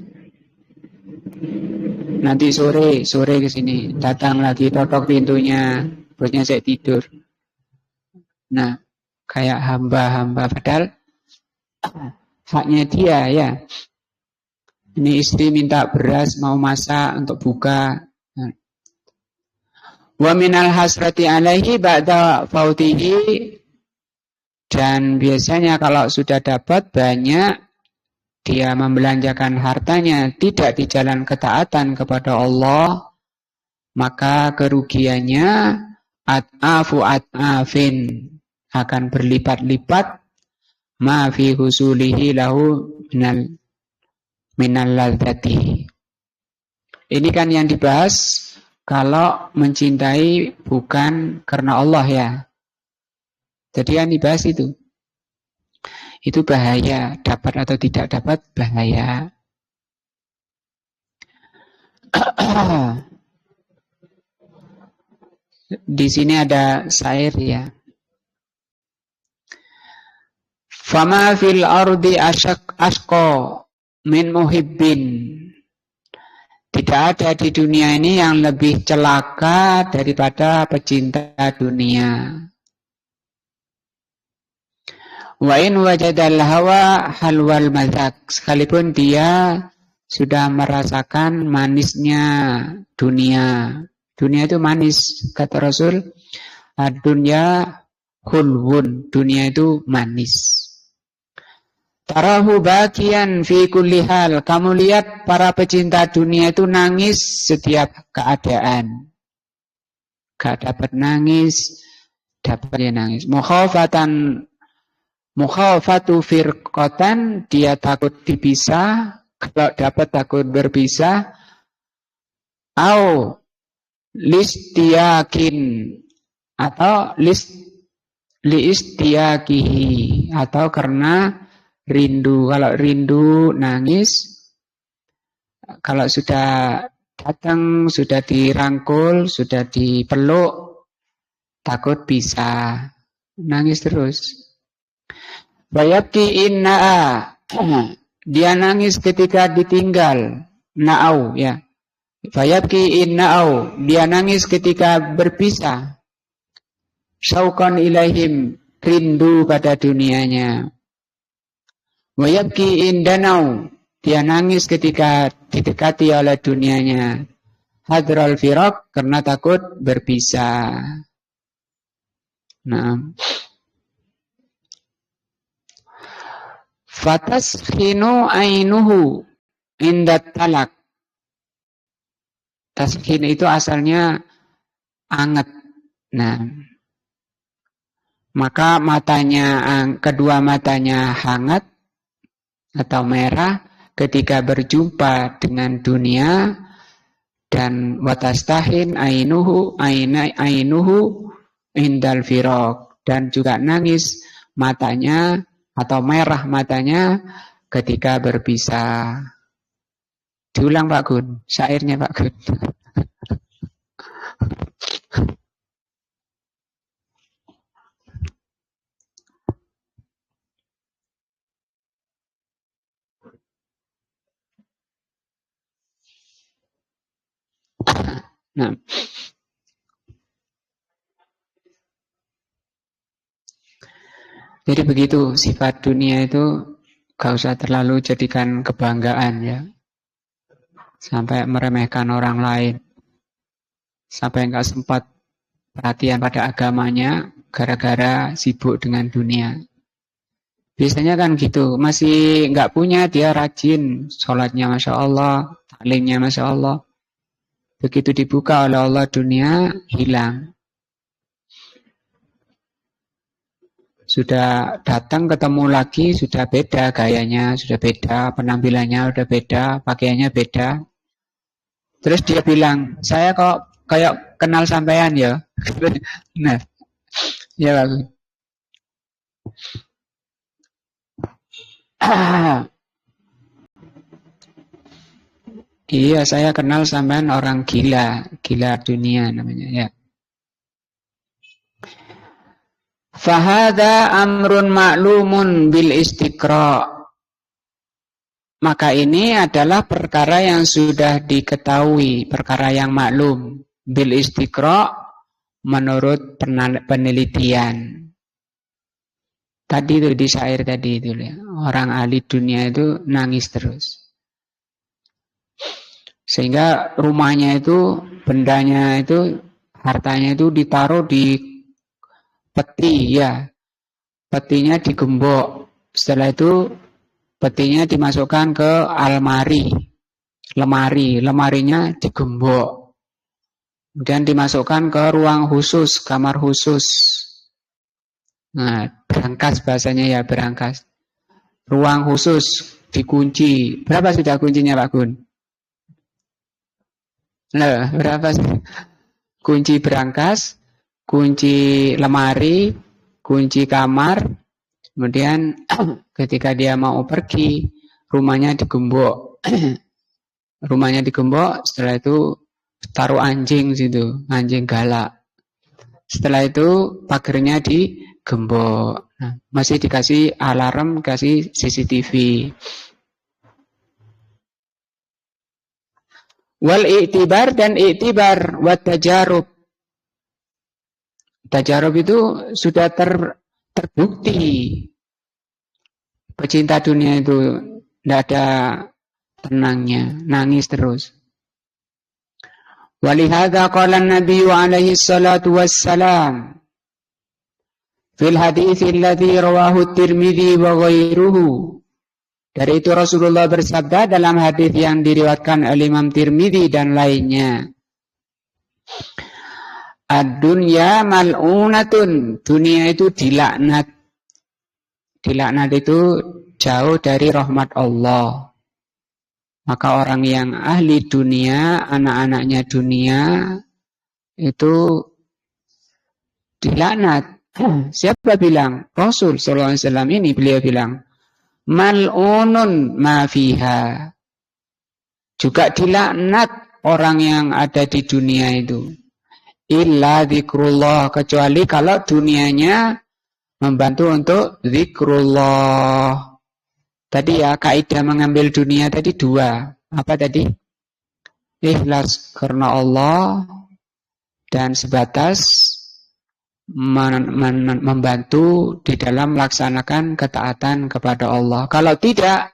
Nanti sore ke sini, datang lagi, totok pintunya, bosnya saya tidur. Nah, kayak hamba-hamba, padahal haknya dia ya. Ini istri minta beras, mau masak untuk buka. Nah. Wa minal hasrati alaihi ba'da fautihi, dan biasanya kalau sudah dapat banyak, dia membelanjakan hartanya tidak di jalan ketaatan kepada Allah, maka kerugiannya at'afu at'afin, akan berlipat-lipat ma fi husulihi lahu minal ladzati. Ini kan yang dibahas kalau mencintai bukan karena Allah ya. Jadi yang dibahas itu. Itu bahaya, dapat atau tidak dapat bahaya. Di sini ada syair ya. Fama fil ardi asqa min muhibbin. Tidak ada di dunia ini yang lebih celaka daripada pecinta dunia. Wa in wajadal hawa halwal mazak. Sekalipun dia sudah merasakan manisnya dunia. Dunia itu manis, kata Rasul. Ad-dunya hulwun. Dunia itu manis. Tarahu bakian fi kulli hal. Kamu lihat para pecinta dunia itu nangis setiap keadaan. Gak dapat nangis, dapat dia nangis. Mukhafatu firqatan, dia takut dipisah. Kalau dapat takut berpisah. Au listiyakin, atau liistiyakihi, atau karena rindu. Kalau rindu nangis, kalau sudah datang, sudah dirangkul, sudah dipeluk, takut bisa nangis terus. Bayabki inna'a, dia nangis ketika ditinggal. Na'au ya. Bayabki inna'au, dia nangis ketika berpisah. Syauqan ilaihim, rindu pada dunianya. Wayabki indanau, dia nangis ketika didekati oleh dunianya. Hadral firaq, karena takut berpisah. Nah, fataskhinu ainuhu indat talak. Taskhin itu asalnya anget. Nah, maka kedua matanya hangat atau merah ketika berjumpa dengan dunia, dan watastahin ainuhu indal firaq, dan juga nangis matanya atau merah matanya ketika berpisah. Diulang Pak Gun, syairnya Pak Gun. Nah, jadi begitu sifat dunia itu, gak usah terlalu jadikan kebanggaan ya. Sampai meremehkan orang lain. Sampai gak sempat perhatian pada agamanya gara-gara sibuk dengan dunia. Biasanya kan gitu, masih gak punya dia rajin, sholatnya Masya Allah, taklimnya Masya Allah. Begitu dibuka oleh Allah dunia, hilang. Sudah datang ketemu lagi, sudah beda gayanya, sudah beda penampilannya, sudah beda pakaiannya beda. Terus dia bilang, saya kok kayak kenal sampean ya. Nah, ya bagus. Iya, saya kenal sampean orang gila dunia namanya ya. Fahada amrun ma'lumun bil istiqra. Maka ini adalah perkara yang sudah diketahui, perkara yang maklum. Bil istiqra menurut penelitian. Tadi itu di syair tadi itu ya. Orang ahli dunia itu nangis terus. Sehingga rumahnya itu, bendanya itu, hartanya itu ditaruh di peti ya. Petinya digembok. Setelah itu petinya dimasukkan ke almari, lemarinya digembok, kemudian dimasukkan ke ruang khusus, kamar khusus. Nah, berangkas bahasanya ya, berangkas. Ruang khusus dikunci. Berapa sudah kuncinya Pak Gun? Nah, berapa sih? Kunci berangkas, kunci lemari, kunci kamar, kemudian ketika dia mau pergi, rumahnya digembok. Rumahnya digembok, setelah itu taruh anjing situ, anjing galak. Setelah itu pagernya digembok. Nah, masih dikasih alarm, kasih CCTV. Wal i'tibar dan i'tibar wat tajarub. Tajarub itu sudah terbukti. Pecinta dunia itu tidak ada tenangnya, nangis terus. Walihada qala Nabi alaihi salatu wassalam fil hadits alladhi rawahu Tirmidzi wa ghairuhu. Dari itu Rasulullah bersabda dalam hadis yang diriwayatkan oleh Imam Tirmidzi dan lainnya. Ad-dunya mal'unatun, dunia itu dilaknat. Dilaknat itu jauh dari rahmat Allah. Maka orang yang ahli dunia, anak-anaknya dunia itu dilaknat. Siapa bilang? Rasul sallallahu alaihi wasallam ini beliau bilang, mal'unun ma fiha. Juga dilaknat orang yang ada di dunia itu. Illa zikrullah, kecuali kalau dunianya membantu untuk zikrullah. Tadi ya kaidah mengambil dunia tadi dua. Apa tadi? Ikhlas karena Allah dan sebatas membantu di dalam melaksanakan ketaatan kepada Allah. Kalau tidak,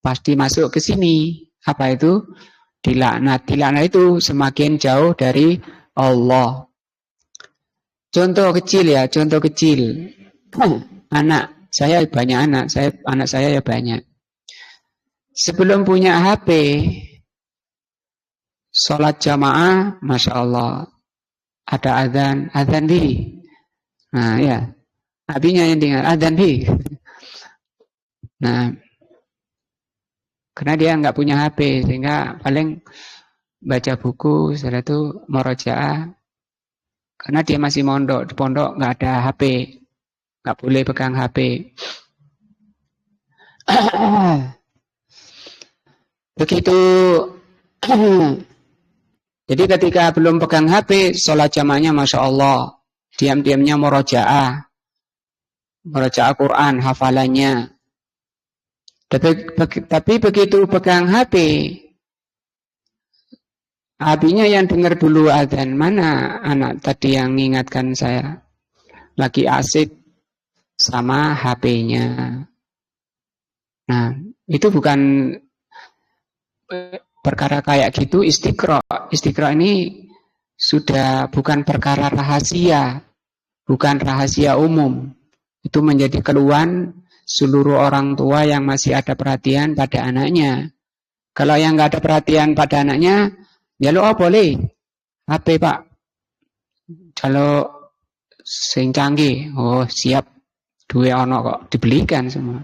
pasti masuk ke sini. Apa itu? Dilaknat. Dilaknat itu semakin jauh dari Allah. Contoh kecil ya, contoh kecil. Anak, saya banyak anak saya ya banyak. Sebelum punya HP, sholat jamaah, Masya Allah, ada azan bi. Nah ya, abinya yang dengar azan bi. Nah, karena dia nggak punya HP, sehingga paling baca buku, setelah itu murojaah. Karena dia masih mondok, di pondok nggak ada HP, nggak boleh pegang HP. Begitu. Jadi ketika belum pegang HP, sholat jamaahnya Masya Allah, diam-diamnya murojaah Quran, hafalannya. Tapi begitu pegang HP, abinya yang dengar dulu azan. Mana anak tadi yang mengingatkan saya? Lagi asik sama HP-nya. Nah, itu bukan perkara kayak gitu istiqra. Istiqra ini sudah bukan perkara rahasia, bukan rahasia umum. Itu menjadi keluhan seluruh orang tua yang masih ada perhatian pada anaknya. Kalau yang nggak ada perhatian pada anaknya, ya lo boleh HP Pak. Kalau sing canggih, oh siap, dua ono kok dibelikan semua.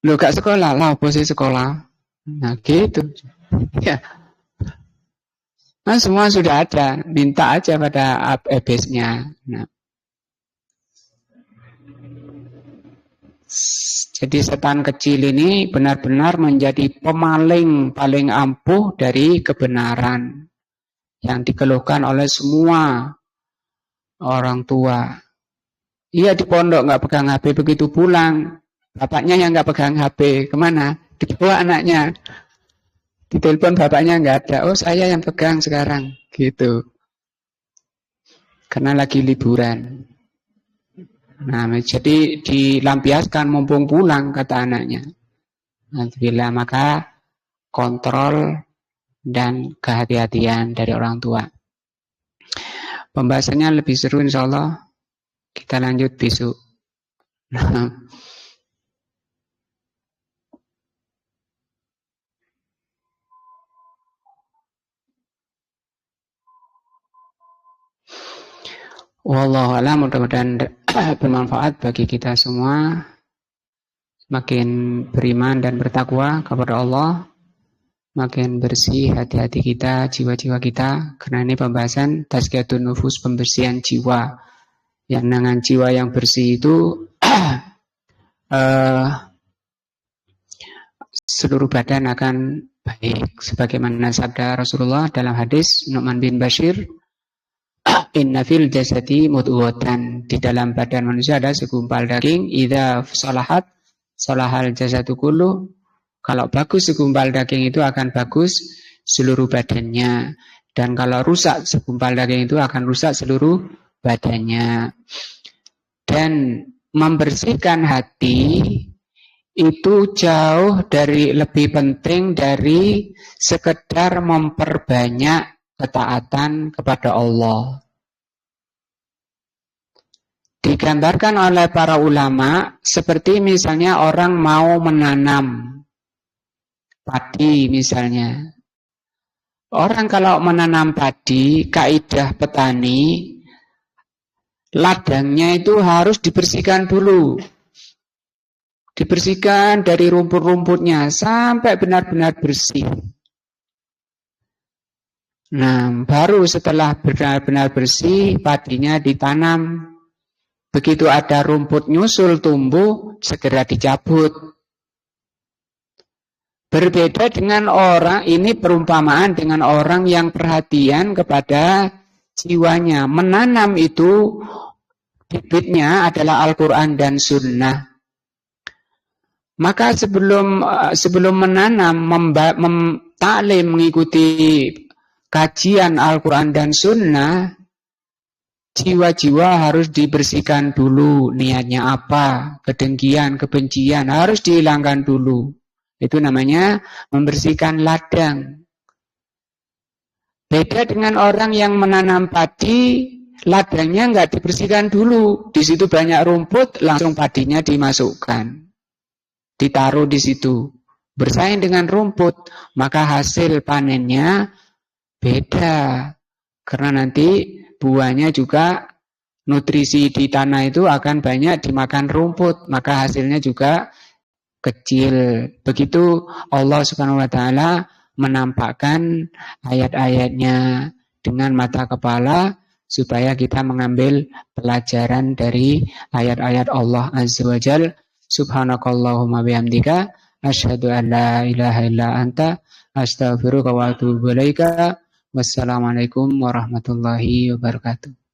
Lo gak sekolah lah, apa sih sekolah? Nah gitu. Ya. Nah, semua sudah ada, minta aja pada EBS-nya. Nah. Jadi setan kecil ini benar-benar menjadi pemaling paling ampuh dari kebenaran yang dikeluhkan oleh semua orang tua. Iya di pondok nggak pegang HP, begitu pulang bapaknya yang nggak pegang HP, kemana? Dibawa anaknya. Ditelepon bapaknya nggak ada. Oh saya yang pegang sekarang, gitu. Karena lagi liburan. Nah, jadi dilampiaskan mumpung pulang, kata anaknya. Bila maka kontrol dan kehati-hatian dari orang tua. Pembahasannya lebih seru insya Allah. Kita lanjut besok. Wallahu a'lam, mudah-mudahan bermanfaat bagi kita semua. Semakin beriman dan bertakwa kepada Allah, makin bersih hati-hati kita, jiwa-jiwa kita. Karena ini pembahasan tazkiyatun nufus, pembersihan jiwa. Yang dengan jiwa yang bersih itu seluruh badan akan baik. Sebagaimana sabda Rasulullah dalam hadis Nu'man bin Bashir, inna fil jasadi mudghatan, di dalam badan manusia ada segumpal daging, idza salahat salahal jasadu kullu, kalau bagus segumpal daging itu akan bagus seluruh badannya, dan kalau rusak segumpal daging itu akan rusak seluruh badannya. Dan membersihkan hati itu jauh dari, lebih penting dari sekedar memperbanyak ketaatan kepada Allah. Digambarkan oleh para ulama seperti misalnya orang mau menanam padi misalnya. Orang kalau menanam padi, kaidah petani, ladangnya itu harus dibersihkan dulu. Dibersihkan dari rumput-rumputnya sampai benar-benar bersih. Nah, baru setelah benar-benar bersih, padinya ditanam. Begitu ada rumput nyusul tumbuh, segera dicabut. Berbeda dengan orang, ini perumpamaan dengan orang yang perhatian kepada jiwanya. Menanam itu bibitnya adalah Al-Quran dan Sunnah. Maka sebelum menanam, taklim, mengikuti kajian Al-Quran dan Sunnah, jiwa-jiwa harus dibersihkan dulu. Niatnya apa? Kedengkian, kebencian harus dihilangkan dulu. Itu namanya membersihkan ladang. Beda dengan orang yang menanam padi, ladangnya nggak dibersihkan dulu. Di situ banyak rumput, langsung padinya dimasukkan. Ditaruh di situ. Bersaing dengan rumput, maka hasil panennya beda. Karena nanti buahnya juga, nutrisi di tanah itu akan banyak dimakan rumput, maka hasilnya juga kecil. Begitu Allah Subhanahu wa taala menampakkan ayat-ayatnya dengan mata kepala supaya kita mengambil pelajaran dari ayat-ayat Allah Azza wa Jalla. Subhanakallahumma bihamdika asyhadu an la ilaha illa anta astaghfiruka wa atubu ilaika. Wassalamualaikum warahmatullahi wabarakatuh.